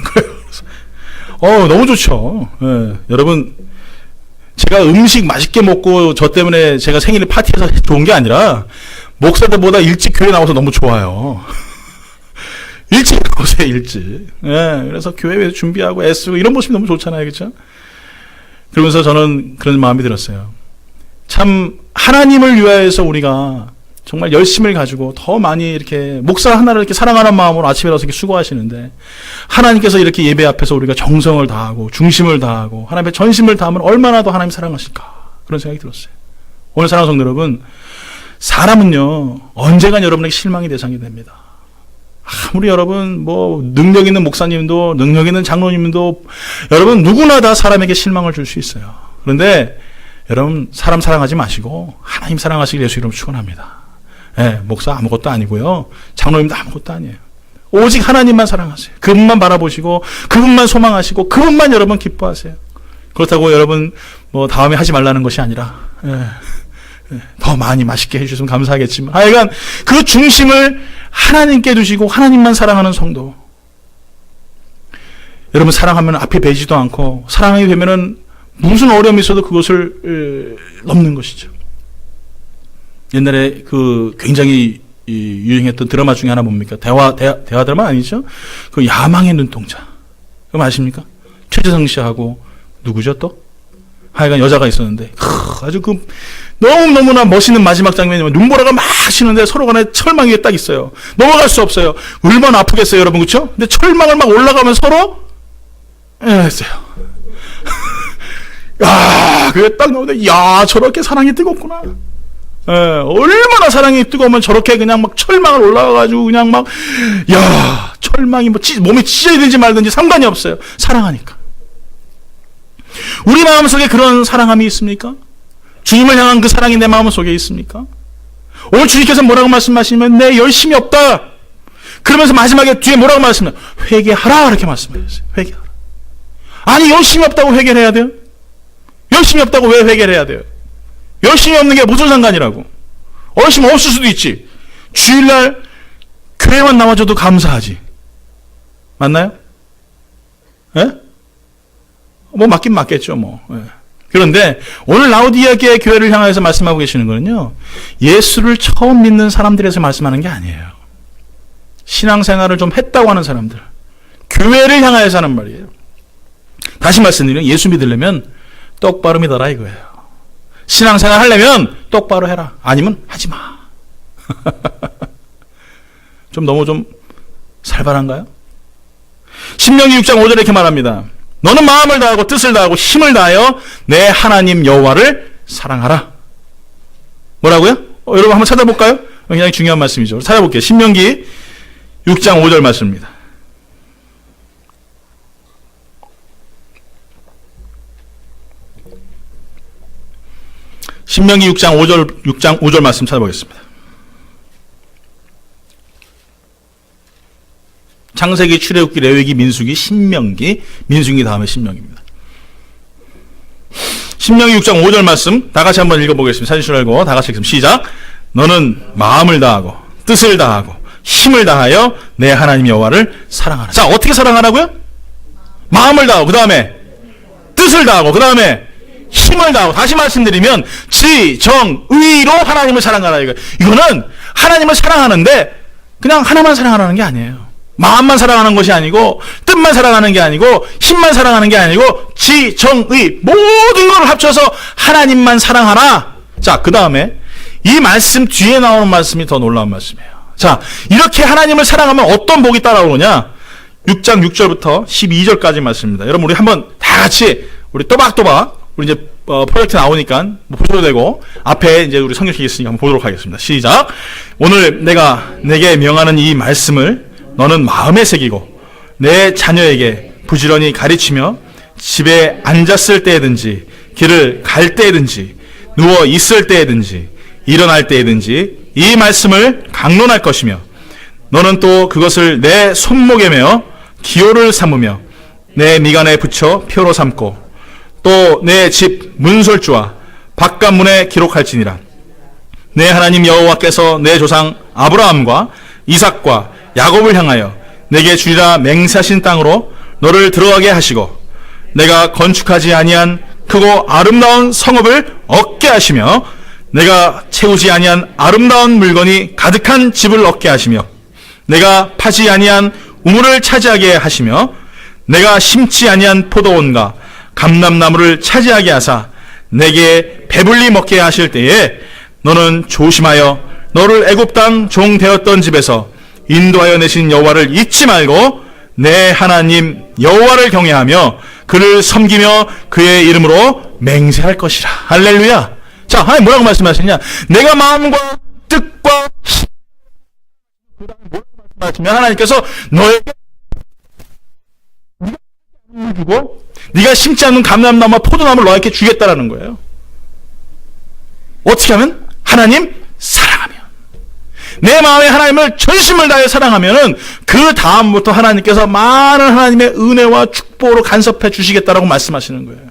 거예요. 너무 좋죠. 예, 여러분, 제가 음식 맛있게 먹고 저 때문에 제가 생일에 파티해서 좋은 게 아니라 목사들보다 일찍 교회 나와서 너무 좋아요. 일찍 나오세요, 일찍. 예, 그래서 교회에 준비하고 애쓰고 이런 모습이 너무 좋잖아요, 그렇죠? 그러면서 저는 그런 마음이 들었어요. 참 하나님을 위하여서 우리가 정말 열심을 가지고 더 많이 이렇게 목사 하나를 이렇게 사랑하는 마음으로 아침에 일어나서 이렇게 수고하시는데 하나님께서 이렇게 예배 앞에서 우리가 정성을 다하고 중심을 다하고 하나님의 전심을 다하면 얼마나 더 하나님 사랑하실까 그런 생각이 들었어요. 오늘 사랑하는 성도 여러분, 사람은요 언젠간 여러분에게 실망의 대상이 됩니다. 아무리 여러분 뭐 능력 있는 목사님도 능력 있는 장로님도 여러분 누구나 다 사람에게 실망을 줄 수 있어요. 그런데 여러분 사람 사랑하지 마시고 하나님 사랑하시길 예수 이름으로 축원합니다. 예, 목사 아무것도 아니고요. 장로님도 아무것도 아니에요. 오직 하나님만 사랑하세요. 그분만 바라보시고 그분만 소망하시고 그분만 여러분 기뻐하세요. 그렇다고 여러분 뭐 다음에 하지 말라는 것이 아니라 더 많이 맛있게 해주셨으면 감사하겠지만 하여간 그 중심을 하나님께 두시고 하나님만 사랑하는 성도, 여러분 사랑하면 앞에 배지도 않고 사랑하게 되면은 무슨 어려움이 있어도 그것을 넘는 것이죠. 옛날에 그 굉장히 유행했던 드라마 중에 하나 뭡니까? 대화 드라마 아니죠? 그 야망의 눈동자. 그거 아십니까? 최재성 씨하고 누구죠 또? 하여간 여자가 있었는데 아주 그 너무너무나 멋있는 마지막 장면이면 눈보라가 막 치는데 서로 간에 철망 위에 딱 있어요. 넘어갈 수 없어요. 얼마나 아프겠어요 여러분, 그렇죠? 근데 철망을 막 올라가면 서로 했어요. 야, 그게 딱 나오는데 야, 저렇게 사랑이 뜨겁구나. 얼마나 사랑이 뜨거우면 저렇게 그냥 막 철망을 올라가가지고 그냥 막 야, 철망이 뭐 몸에 찢어지든지 말든지 상관이 없어요. 사랑하니까. 우리 마음속에 그런 사랑함이 있습니까? 주님을 향한 그 사랑이 내 마음속에 있습니까? 오늘 주님께서 뭐라고 말씀하시면 내 열심이 없다. 그러면서 마지막에 뒤에 뭐라고 말씀해요? 회개하라 이렇게 말씀하셨어요. 회개하라. 아니 열심이 없다고 회개를 해야 돼요? 열심이 없다고 왜 회개를 해야 돼요? 열심이 없는 게 무슨 상관이라고? 열심이 없을 수도 있지. 주일날 교회만 나와줘도 감사하지. 맞나요? 예? 뭐 맞긴 맞겠죠 뭐. 예. 그런데 오늘 라오디게의 교회를 향해서 말씀하고 계시는 거는요, 예수를 처음 믿는 사람들에서 말씀하는 게 아니에요. 신앙생활을 좀 했다고 하는 사람들, 교회를 향하여서 하는 말이에요. 다시 말씀드리면 예수 믿으려면 똑바로 믿어라 이거예요. 신앙생활 하려면 똑바로 해라. 아니면 하지 마. 좀 너무 좀 살벌한가요? 신명기 6장 5절에 이렇게 말합니다. 너는 마음을 다하고 뜻을 다하고 힘을 다하여 내 하나님 여호와를 사랑하라. 뭐라고요? 여러분 한번 찾아볼까요? 굉장히 중요한 말씀이죠. 찾아볼게요. 신명기 6장 5절 말씀입니다. 신명기 6장 5절 말씀 찾아보겠습니다. 창세기, 출애굽기, 레위기, 민수기, 신명기, 민수기 다음에 신명기입니다. 신명기 6장 5절 말씀 다 같이 한번 읽어보겠습니다. 사진 알고 다 같이 읽습니다. 시작. 너는 마음을 다하고 뜻을 다하고 힘을 다하여 내 하나님 여호와를 사랑하라. 자, 어떻게 사랑하라고요? 마음을 다하고 그 다음에 뜻을 다하고 그 다음에 힘을 다하고. 다시 말씀드리면 지, 정, 의로 하나님을 사랑하라. 이거는 하나님을 사랑하는데 그냥 하나만 사랑하라는 게 아니에요. 마음만 사랑하는 것이 아니고 뜻만 사랑하는 게 아니고 힘만 사랑하는 게 아니고 지, 정, 의 모든 걸 합쳐서 하나님만 사랑하라. 자, 그 다음에 이 말씀 뒤에 나오는 말씀이 더 놀라운 말씀이에요. 자, 이렇게 하나님을 사랑하면 어떤 복이 따라오느냐? 6장 6절부터 12절까지 말씀입니다. 여러분 우리 한번 다 같이 우리 또박또박 우리 이제 프로젝트 나오니까 뭐 보셔도 되고 앞에 이제 우리 성경책이 있으니까 한번 보도록 하겠습니다. 시작. 오늘 내가 내게 명하는 이 말씀을 너는 마음에 새기고 내 자녀에게 부지런히 가르치며 집에 앉았을 때든지 길을 갈 때든지 누워 있을 때든지 일어날 때든지 이 말씀을 강론할 것이며 너는 또 그것을 내 손목에 매어 기호를 삼으며 내 미간에 붙여 표로 삼고 또 내 집 문설주와 바깥문에 기록할지니라. 내 하나님 여호와께서 내 조상 아브라함과 이삭과 야곱을 향하여 내게 주리라 맹세하신 땅으로 너를 들어가게 하시고 내가 건축하지 아니한 크고 아름다운 성읍을 얻게 하시며 내가 채우지 아니한 아름다운 물건이 가득한 집을 얻게 하시며 내가 파지 아니한 우물을 차지하게 하시며 내가 심지 아니한 포도원과 감람나무를 차지하게 하사 내게 배불리 먹게 하실 때에 너는 조심하여 너를 애굽 땅 종 되었던 집에서 인도하여 내신 여호와를 잊지 말고 내 하나님 여호와를 경외하며 그를 섬기며 그의 이름으로 맹세할 것이라. 할렐루야. 자, 하나님 뭐라고 말씀하시냐? 내가 마음과 뜻과 그다음에 뭐라고 말씀하시면 하나님께서 너에게 주고 네가 심지 않는 감람나무와 포도나무를 너에게 주겠다라는 거예요. 어떻게 하면? 하나님 사랑하면. 내 마음에 하나님을 전심을 다해 사랑하면은 그 다음부터 하나님께서 많은 하나님의 은혜와 축복으로 간섭해 주시겠다라고 말씀하시는 거예요.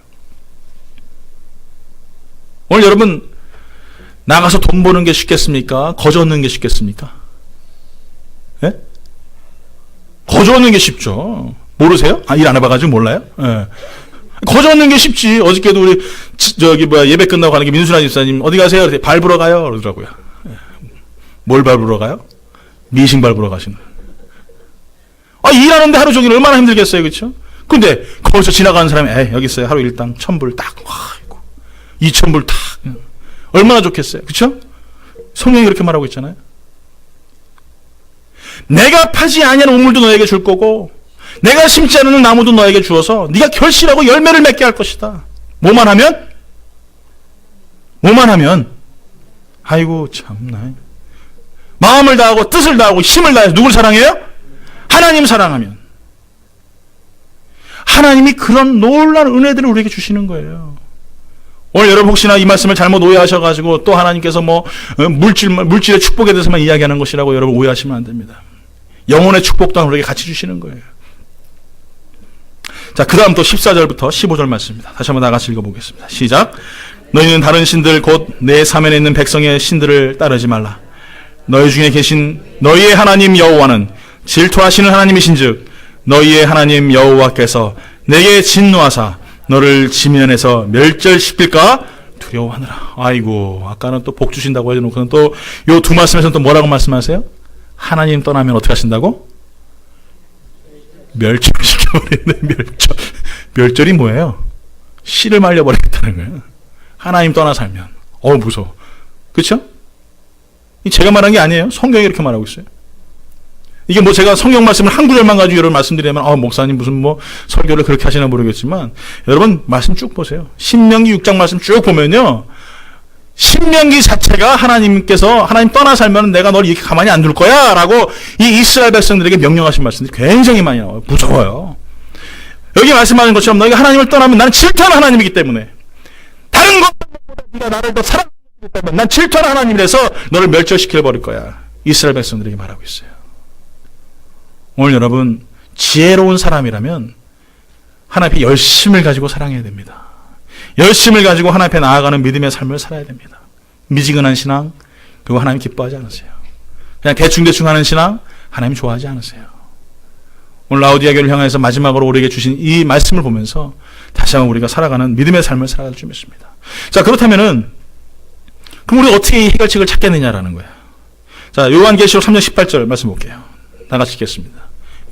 오늘 여러분 나가서 돈 버는 게 쉽겠습니까? 거저 얻는 게 쉽겠습니까? 예? 거저 얻는 게 쉽죠. 모르세요? 일 안 해봐가지고 몰라요? 예. 거저 얻는 게 쉽지. 어저께도 우리 예배 끝나고 가는 게 민수라 집사님 어디 가세요? 그랬더니 밟으러 가요. 그러더라고요. 예. 뭘 밟으러 가요? 미싱 밟으러 가시는. 일하는데 하루 종일 얼마나 힘들겠어요, 그렇죠? 근데 거기서 지나가는 사람이 여기 있어요. 하루 일당 1,000불 딱. 아이고. 2,000불 딱. 얼마나 좋겠어요, 그렇죠? 성경이 그렇게 말하고 있잖아요. 내가 파지 아니한 우물도 너에게 줄 거고 내가 심지 않은 나무도 너에게 주어서 네가 결실하고 열매를 맺게 할 것이다. 뭐만 하면? 아이고 참나. 마음을 다하고 뜻을 다하고 힘을 다해서 누굴 사랑해요? 하나님 사랑하면. 하나님이 그런 놀라운 은혜들을 우리에게 주시는 거예요. 오늘 여러분 혹시나 이 말씀을 잘못 오해하셔가지고 또 하나님께서 물질의 축복에 대해서만 이야기하는 것이라고 여러분 오해하시면 안 됩니다. 영혼의 축복도 우리에게 같이 주시는 거예요. 자, 그 다음 또 14절부터 15절 말씀입니다. 다시 한번 다 같이 읽어보겠습니다. 시작. 너희는 다른 신들 곧 내 사면에 있는 백성의 신들을 따르지 말라. 너희 중에 계신 너희의 하나님 여호와는 질투하시는 하나님이신즉 너희의 하나님 여호와께서 내게 진노하사 너를 지면에서 멸절시킬까 두려워하느라. 아이고, 아까는 또 복 주신다고 해놓고는 또 요 두 말씀에서는 또 뭐라고 말씀하세요? 하나님 떠나면 어떻게 하신다고? 멸절시켜버리네. 멸절이 뭐예요? 씨를 말려버리겠다는 거예요. 하나님 떠나 살면. 무서워. 그렇죠? 제가 말한 게 아니에요. 성경이 이렇게 말하고 있어요. 이게 제가 성경 말씀을 한 구절만 가지고 여러분 말씀드리면 목사님 무슨 설교를 그렇게 하시나 모르겠지만 여러분 말씀 쭉 보세요. 신명기 6장 말씀 쭉 보면요. 신명기 자체가 하나님께서 하나님 떠나 살면 내가 널 이렇게 가만히 안 둘 거야 라고 이 이스라엘 백성들에게 명령하신 말씀들이 굉장히 많이 나와요. 무서워요. 여기 말씀하는 것처럼 너희가 하나님을 떠나면 나는 질투하는 하나님이기 때문에 다른 것보다 네가 나를 더 사랑하기 때문에 난 질투하는 하나님이라서 너를 멸절시켜버릴 거야. 이스라엘 백성들에게 말하고 있어요. 오늘 여러분 지혜로운 사람이라면 하나님 앞에 열심을 가지고 사랑해야 됩니다. 열심을 가지고 하나님 앞에 나아가는 믿음의 삶을 살아야 됩니다. 미지근한 신앙 그거 하나님 기뻐하지 않으세요. 그냥 대충대충 하는 신앙 하나님 좋아하지 않으세요. 오늘 라우디아 교회를 향해서 마지막으로 우리에게 주신 이 말씀을 보면서 다시 한번 우리가 살아가는 믿음의 삶을 살아갈 줄 믿습니다. 자, 그렇다면은 그럼 우리가 어떻게 이 해결책을 찾겠느냐라는 거예요. 자, 요한계시록 3장 18절 말씀 볼게요. 다 같이 읽겠습니다.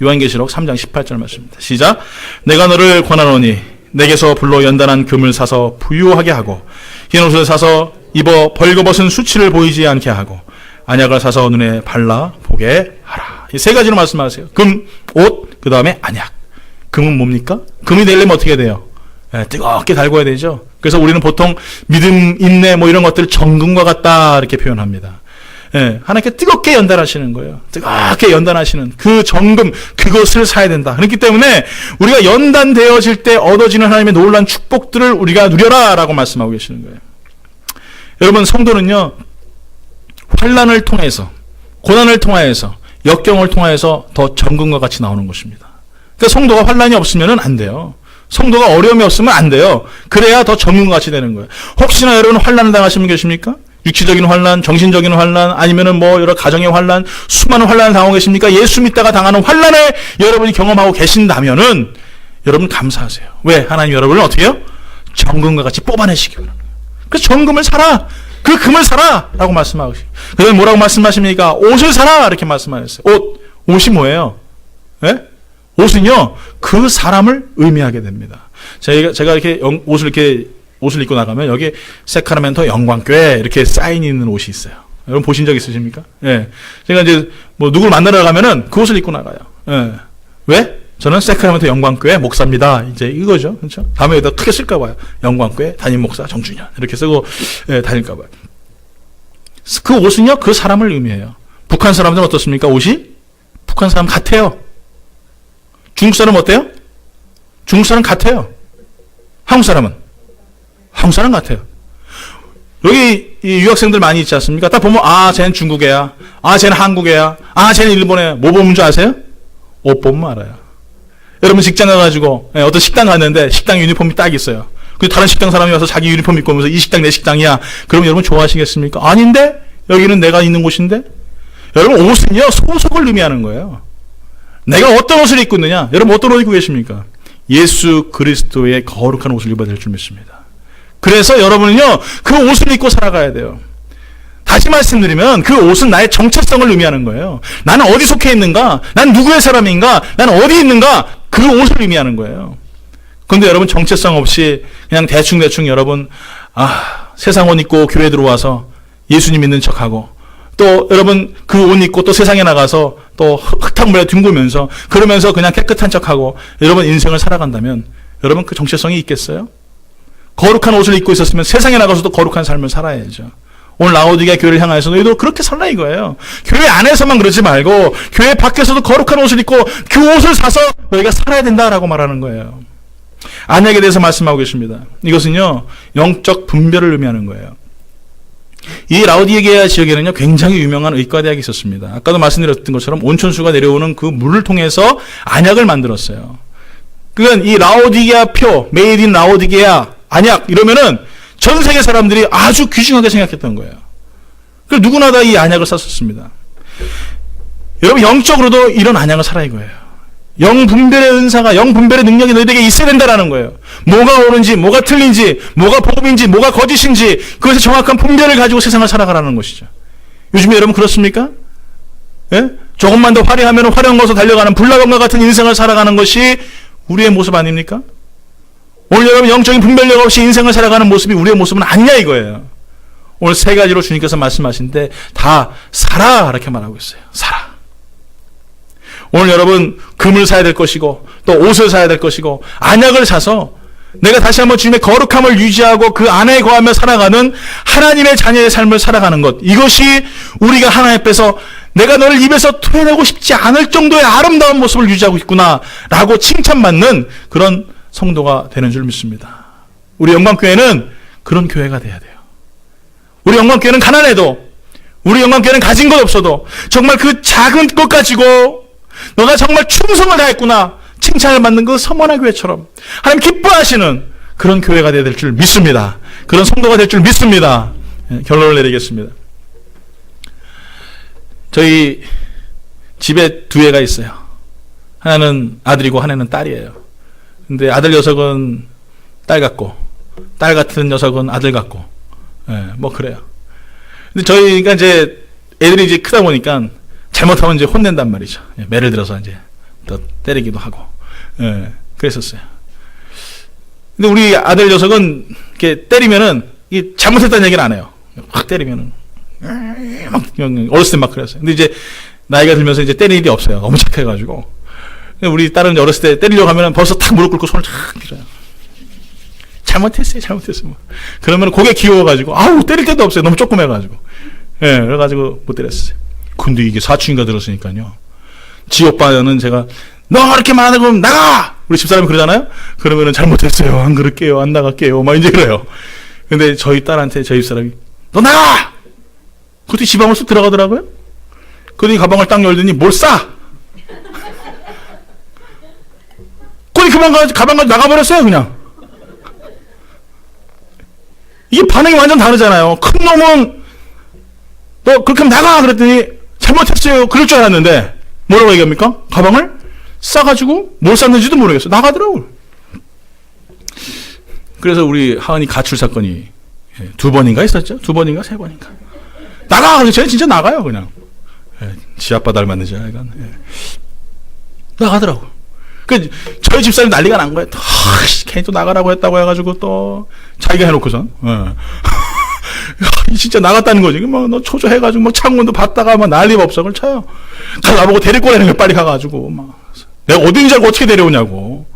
요한계시록 3장 18절 말씀입니다. 시작. 내가 너를 권하노니 내게서 불로 연단한 금을 사서 부유하게 하고 흰 옷을 사서 입어 벌거벗은 수치를 보이지 않게 하고 안약을 사서 눈에 발라 보게 하라. 이 세 가지로 말씀하세요. 금, 옷, 그 다음에 안약. 금은 뭡니까? 금이 되려면 어떻게 돼요? 뜨겁게 달궈야 되죠. 그래서 우리는 보통 믿음, 인내 이런 것들을 정금과 같다 이렇게 표현합니다. 예, 하나님께 뜨겁게 연단하시는 거예요. 뜨겁게 연단하시는 그 정금, 그것을 사야 된다. 그렇기 때문에 우리가 연단되어질 때 얻어지는 하나님의 놀라운 축복들을 우리가 누려라 라고 말씀하고 계시는 거예요. 여러분, 성도는요, 환난을 통해서, 고난을 통하여서, 역경을 통하여서 더 정금과 같이 나오는 것입니다. 그러니까 성도가 환난이 없으면 안 돼요. 성도가 어려움이 없으면 안 돼요. 그래야 더 정금과 같이 되는 거예요. 혹시나 여러분 환난을 당하신 분 계십니까? 육체적인 환난, 정신적인 환난, 아니면은 뭐 여러 가정의 환난, 수많은 환난을 당하고 계십니까? 예수 믿다가 당하는 환난을 여러분이 경험하고 계신다면은 여러분 감사하세요. 왜? 하나님 여러분을 어떻게 해요? 정금과 같이 뽑아내시기 바랍니다. 그래서 정금을 사라! 그 금을 사라! 라고 말씀하고 계세요. 그 다음에 뭐라고 말씀하십니까? 옷을 사라! 이렇게 말씀하셨어요. 옷이 뭐예요? 예? 옷은요, 그 사람을 의미하게 됩니다. 제가 이렇게 옷을 입고 나가면 여기 세카라멘토 영광교회 이렇게 사인이 있는 옷이 있어요. 여러분 보신 적 있으십니까? 예. 제가 이제 뭐 누구를 만나러 가면은 그 옷을 입고 나가요. 예. 왜? 저는 세카라멘토 영광교회 목사입니다. 이제 이거죠. 그렇죠? 다음에 여기다 크게 쓸까 봐요. 영광교회 담임 목사 정준현. 이렇게 쓰고, 예, 다닐까 봐요. 그 옷은요, 그 사람을 의미해요. 북한 사람들은 어떻습니까? 옷이? 북한 사람 같아요. 중국 사람 어때요? 중국 사람 같아요. 한국 사람은? 한국 사람 같아요. 여기 이 유학생들 많이 있지 않습니까? 딱 보면, 아, 쟤는 중국 애야. 아, 쟤는 한국 애야. 아, 쟤는 일본 애야. 뭐 보면 줄 아세요? 옷 보면 알아요. 여러분 직장 가가지고 어떤 식당 갔는데 식당 유니폼이 딱 있어요. 그 다른 식당 사람이 와서 자기 유니폼 입고 오면서 이 식당 내 식당이야. 그럼 여러분 좋아하시겠습니까? 아닌데? 여기는 내가 있는 곳인데? 여러분 옷은요, 소속을 의미하는 거예요. 내가 어떤 옷을 입고 있느냐? 여러분 어떤 옷 입고 계십니까? 예수 그리스도의 거룩한 옷을 입어야 될 줄 믿습니다. 그래서 여러분은요, 그 옷을 입고 살아가야 돼요. 다시 말씀드리면 그 옷은 나의 정체성을 의미하는 거예요. 나는 어디 속해 있는가? 난 누구의 사람인가? 나는 어디 있는가? 그 옷을 의미하는 거예요. 그런데 여러분 정체성 없이 그냥 대충 여러분 세상 옷 입고 교회 들어와서 예수님 믿는 척하고 또 여러분 그 옷 입고 또 세상에 나가서 또 흙탕물에 뒹굴면서 그러면서 그냥 깨끗한 척하고 여러분 인생을 살아간다면 여러분 그 정체성이 있겠어요? 거룩한 옷을 입고 있었으면 세상에 나가서도 거룩한 삶을 살아야죠. 오늘 라오디게아 교회를 향해서 너희도 그렇게 살라 이거예요. 교회 안에서만 그러지 말고 교회 밖에서도 거룩한 옷을 입고 그 옷을 사서 너희가 살아야 된다라고 말하는 거예요. 안약에 대해서 말씀하고 계십니다. 이것은요, 영적 분별을 의미하는 거예요. 이 라오디게아 지역에는요, 굉장히 유명한 의과대학이 있었습니다. 아까도 말씀드렸던 것처럼 온천수가 내려오는 그 물을 통해서 안약을 만들었어요. 그건 이 라오디게아 표, 메이드 인 라오디게아 안약 이러면은 전 세계 사람들이 아주 귀중하게 생각했던 거예요. 그래서 누구나 다 이 안약을 썼었습니다. 여러분 영적으로도 이런 안약을 살아 이거예요. 영분별의 은사가, 영분별의 능력이 너희에게 있어야 된다라는 거예요. 뭐가 옳은지, 뭐가 틀린지, 뭐가 복음인지, 뭐가 거짓인지 그것의 정확한 분별을 가지고 세상을 살아가라는 것이죠. 요즘에 여러분 그렇습니까? 예? 조금만 더 화려하면 화려한 것으로 달려가는 불나방과 같은 인생을 살아가는 것이 우리의 모습 아닙니까? 오늘 여러분 영적인 분별력 없이 인생을 살아가는 모습이 우리의 모습은 아니냐 이거예요. 오늘 세 가지로 주님께서 말씀하신데 다 사라 이렇게 말하고 있어요. 사라. 오늘 여러분 금을 사야 될 것이고 또 옷을 사야 될 것이고 안약을 사서 내가 다시 한번 주님의 거룩함을 유지하고 그 안에 거하며 살아가는 하나님의 자녀의 삶을 살아가는 것, 이것이 우리가 하나님 앞에서 내가 너를 입에서 토해내고 싶지 않을 정도의 아름다운 모습을 유지하고 있구나 라고 칭찬받는 그런 성도가 되는 줄 믿습니다. 우리 영광교회는 그런 교회가 돼야 돼요. 우리 영광교회는 가난해도, 우리 영광교회는 가진 것 없어도 정말 그 작은 것 가지고 너가 정말 충성을 다했구나 칭찬을 받는 그 서머나 교회처럼 하나님 기뻐하시는 그런 교회가 돼야 될 줄 믿습니다. 그런 성도가 될 줄 믿습니다. 결론을 내리겠습니다. 저희 집에 두 애가 있어요. 하나는 아들이고 하나는 딸이에요. 근데 아들 녀석은 딸 같고 딸 같은 녀석은 아들 같고, 뭐 그래요. 근데 저희가 이제 애들이 이제 크다 보니까 잘못하면 이제 혼낸단 말이죠. 매를 들어서 이제 더 때리기도 하고, 그랬었어요. 근데 우리 아들 녀석은 이렇게 때리면은 이게 잘못했다는 얘기는 안 해요. 확 때리면은 막 어렸을 때 막 그랬어요. 근데 이제 나이가 들면서 이제 때리는 일이 없어요. 너무 착해가지고. 우리 딸은 어렸을 때 때리려고 하면 벌써 탁 무릎 꿇고 손을 탁 밀어요. 잘못했어요. 뭐. 그러면 고개 귀여워가지고, 아우, 때릴 데도 없어요. 너무 조그매가지고. 예, 그래가지고 못 때렸어요. 근데 이게 사춘기가 들었으니까요. 지 오빠는 제가 너 그렇게 말하는 거 나가! 우리 집사람이 그러잖아요? 그러면은 잘못했어요. 안 그럴게요. 안 나갈게요. 막 이제 그래요. 근데 저희 딸한테 저희 집사람이 너 나가! 그때 지방을 쑥 들어가더라고요. 그러더니 가방을 딱 열더니 뭘 싸! 그러니 가방 가지고 나가버렸어요, 그냥. 이게 반응이 완전 다르잖아요. 큰 놈은 너 그렇게 하면 나가! 그랬더니 잘못했어요. 그럴 줄 알았는데 뭐라고 얘기합니까? 가방을 싸가지고 뭘 쌌는지도 모르겠어요. 나가더라고요. 그래서 우리 하은이 가출 사건이 2번인가 있었죠? 2번인가 3번인가. 나가! 그래서 쟤는 진짜 나가요, 그냥. 지 아빠 닮았는지 하여간. 나가더라고. 그 저희 집사람 난리가 난 거예요. 괜히 또 나가라고 했다고 해가지고 또 자기가 해놓고선. 진짜 나갔다는 거지. 막 너 초조해가지고 막 창문도 봤다가 막 난리가 없어. 그걸 쳐요. 나보고 데리고 가라는 거야. 빨리 가가지고 막. 내가 어딘지 알고 어떻게 데려오냐고.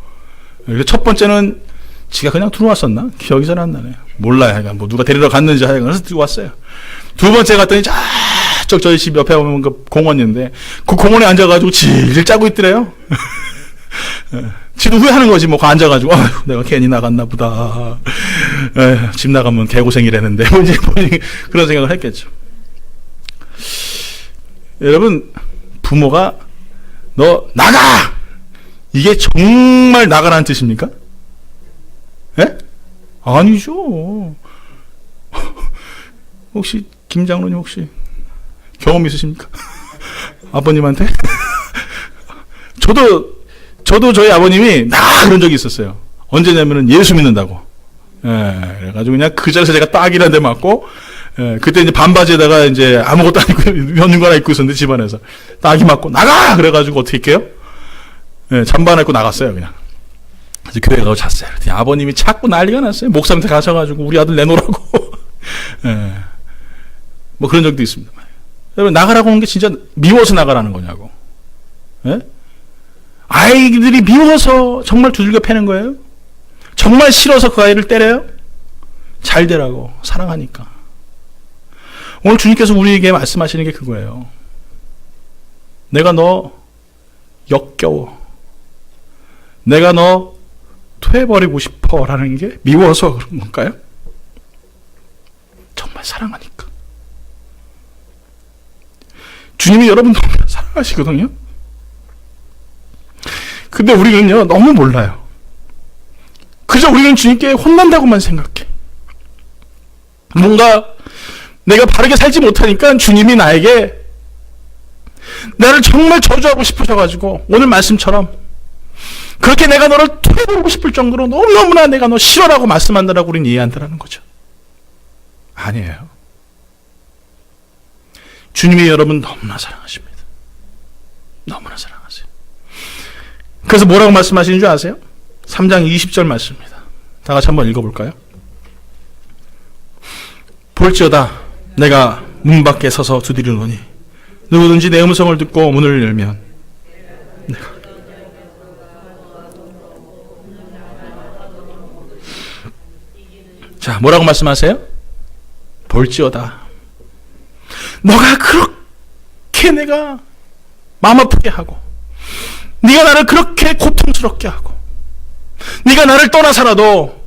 그래서 첫 번째는 지가 그냥 들어왔었나? 기억이 잘 안 나네. 몰라요. 하여간 뭐 누가 데리러 갔는지 하여간 그래서 들어왔어요. 두 번째 갔더니 저쪽 저희 집 옆에 보면 그 공원인데 그 공원에 앉아가지고 질질 짜고 있더래요. 지도 후회하는 거지 뭐 앉아가지고 아휴 내가 괜히 나갔나 보다. 에휴, 집 나가면 개고생이라는데 뭐 이제 그런 생각을 했겠죠. 여러분 부모가 너 나가! 이게 정말 나가라는 뜻입니까? 예? 아니죠. 혹시 김 장로님 혹시 경험 있으십니까? 아버님한테? 저도 저희 아버님이 나 그런 적이 있었어요. 언제냐면은 예수 믿는다고. 예, 그래가지고 그냥 그 자리에서 제가 딱이란 데 맞고, 예, 그때 이제 반바지에다가 이제 아무것도 안 입고, 현중 하나 입고 있었는데 집안에서. 딱이 맞고, 나가! 그래가지고 어떻게 할게요? 예, 잠바 입고 나갔어요, 그냥. 그래서 교회 가서 잤어요. 그랬더니 아버님이 자꾸 난리가 났어요. 목사님한테 가셔가지고 우리 아들 내놓으라고. 예, 뭐 그런 적도 있습니다. 여러분, 나가라고 하는 게 진짜 미워서 나가라는 거냐고. 예? 아이들이 미워서 정말 두들겨 패는 거예요? 정말 싫어서 그 아이를 때려요? 잘 되라고. 사랑하니까. 오늘 주님께서 우리에게 말씀하시는 게 그거예요. 내가 너 역겨워. 내가 너 토해버리고 싶어 라는 게 미워서 그런 건가요? 정말 사랑하니까. 주님이 여러분 너무 사랑하시거든요. 근데 우리는요 너무 몰라요. 그저 우리는 주님께 혼난다고만 생각해. 뭔가 내가 바르게 살지 못하니까 주님이 나에게 나를 정말 저주하고 싶으셔가지고 오늘 말씀처럼 그렇게 내가 너를 토해버리고 싶을 정도로 너무너무나 내가 너 싫어라고 말씀한다라고 우리는 이해한다라는 거죠. 아니에요. 주님이 여러분 너무나 사랑하십니다. 너무나 사랑하세요. 그래서 뭐라고 말씀하시는 줄 아세요? 3장 20절 말씀입니다. 다 같이 한번 읽어볼까요? 볼지어다 내가 문 밖에 서서 두드리노니 누구든지 내 음성을 듣고 문을 열면 내가 자 뭐라고 말씀하세요? 볼지어다 너가 그렇게 내가 마음 아프게 하고 네가 나를 그렇게 고통스럽게 하고 네가 나를 떠나서라도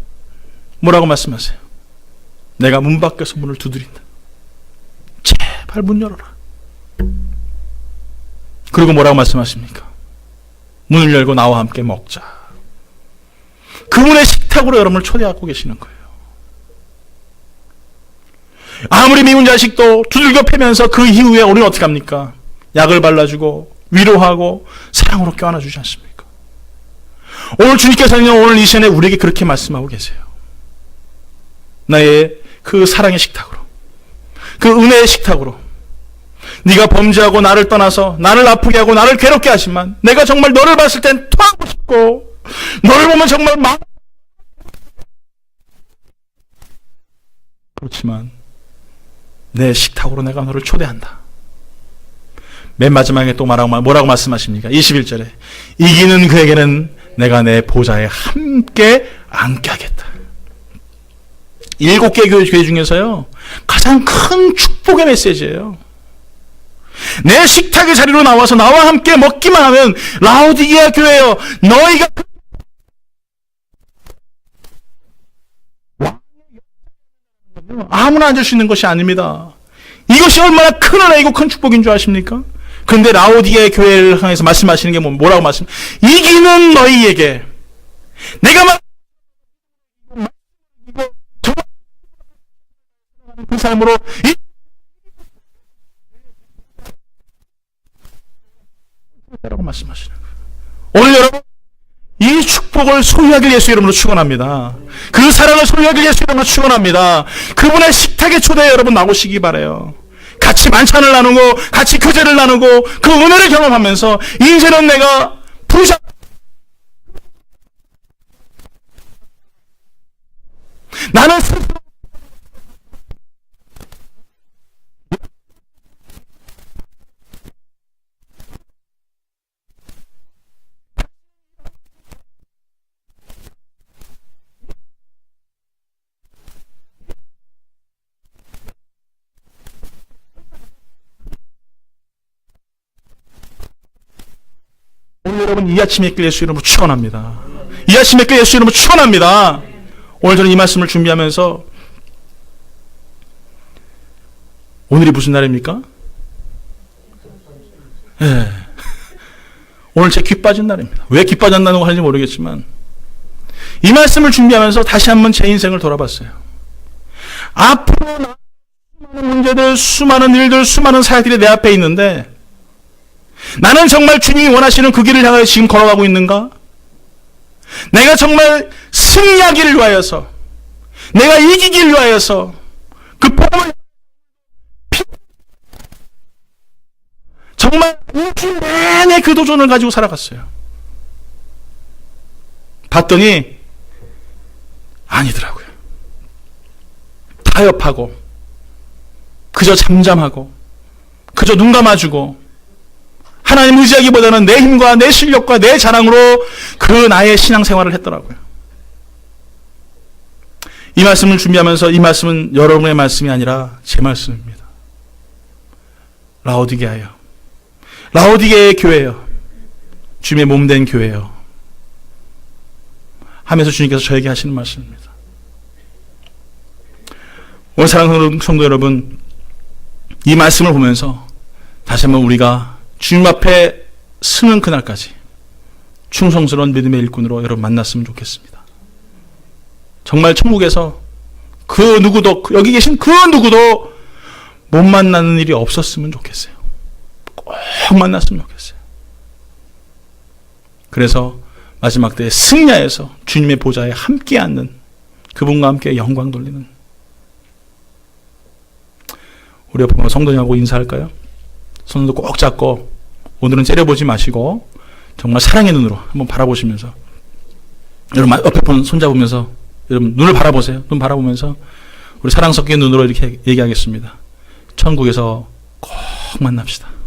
뭐라고 말씀하세요? 내가 문 밖에서 문을 두드린다. 제발 문 열어라. 그리고 뭐라고 말씀하십니까? 문을 열고 나와 함께 먹자. 그 문의 식탁으로 여러분을 초대하고 계시는 거예요. 아무리 미운 자식도 두들겨 패면서 그 이후에 우리는 어떻게 합니까? 약을 발라주고 위로하고 사랑으로 껴안아주지 않습니까? 오늘 주님께서는 오늘 이 시간에 우리에게 그렇게 말씀하고 계세요. 나의 그 사랑의 식탁으로 그 은혜의 식탁으로 네가 범죄하고 나를 떠나서 나를 아프게 하고 나를 괴롭게 하지만 내가 정말 너를 봤을 땐 토하고 싶고 너를 보면 정말 그렇지만 내 식탁으로 내가 너를 초대한다. 맨 마지막에 또 뭐라고 말씀하십니까? 21절에 이기는 그에게는 내가 내 보좌에 함께 앉게 하겠다. 7개 교회 중에서요 가장 큰 축복의 메시지예요. 내 식탁의 자리로 나와서 나와 함께 먹기만 하면 라오디게아 교회여 너희가 아무나 앉을 수 있는 것이 아닙니다. 이것이 얼마나 큰 은혜이고 큰 축복인 줄 아십니까? 그런데 라오디게아 교회를 향해서 말씀하시는 게 뭐라고 말씀? 이기는 너희에게 내가 그 삶으로 라고 말씀하시는 거예요. 오늘 여러분 이 축복을 소유하길 예수 이름으로 축원합니다. 그 사랑을 소유하길 예수 이름으로 축원합니다. 그분의 식탁에 초대해 여러분 나오시기 바라요. 같이 만찬을 나누고 같이 교제를 나누고 그 은혜를 경험하면서 이제는 내가 부자 나는 오늘 여러분 이 아침에 길 예수 이름으로 축원합니다. 이 아침에 길 예수 이름으로 축원합니다. 오늘 저는 이 말씀을 준비하면서 오늘이 무슨 날입니까? 네. 오늘 제 귀 빠진 날입니다. 왜 귀 빠졌다고 하는지 모르겠지만 이 말씀을 준비하면서 다시 한번 제 인생을 돌아봤어요. 앞으로 수많은 문제들, 수많은 일들, 수많은 사역들이 내 앞에 있는데 나는 정말 주님이 원하시는 그 길을 향하여 지금 걸어가고 있는가? 내가 정말 승리하기를 위하여서, 내가 이기기를 위하여서 그 복음을 정말 일주일 내내 그 도전을 가지고 살아갔어요. 봤더니 아니더라고요. 타협하고 그저 잠잠하고 그저 눈 감아주고 하나님 의지하기보다는 내 힘과 내 실력과 내 자랑으로 그 나의 신앙생활을 했더라고요. 이 말씀을 준비하면서 이 말씀은 여러분의 말씀이 아니라 제 말씀입니다. 라오디게아요. 라오디게아의 교회요. 주님의 몸된 교회요. 하면서 주님께서 저에게 하시는 말씀입니다. 오늘 사랑하는 성도 여러분, 이 말씀을 보면서 다시 한번 우리가 주님 앞에 서는 그날까지 충성스러운 믿음의 일꾼으로 여러분 만났으면 좋겠습니다. 정말 천국에서 그 누구도, 여기 계신 그 누구도 못 만나는 일이 없었으면 좋겠어요. 꼭 만났으면 좋겠어요. 그래서 마지막 때에 승리하여서 주님의 보좌에 함께 앉는 그분과 함께 영광 돌리는 우리 옆에 성도님하고 인사할까요? 손도 꼭 잡고 오늘은 째려보지 마시고 정말 사랑의 눈으로 한번 바라보시면서 여러분 옆에 분 손잡으면서 여러분 눈을 바라보세요. 눈 바라보면서 우리 사랑 섞인 눈으로 이렇게 얘기하겠습니다. 천국에서 꼭 만납시다.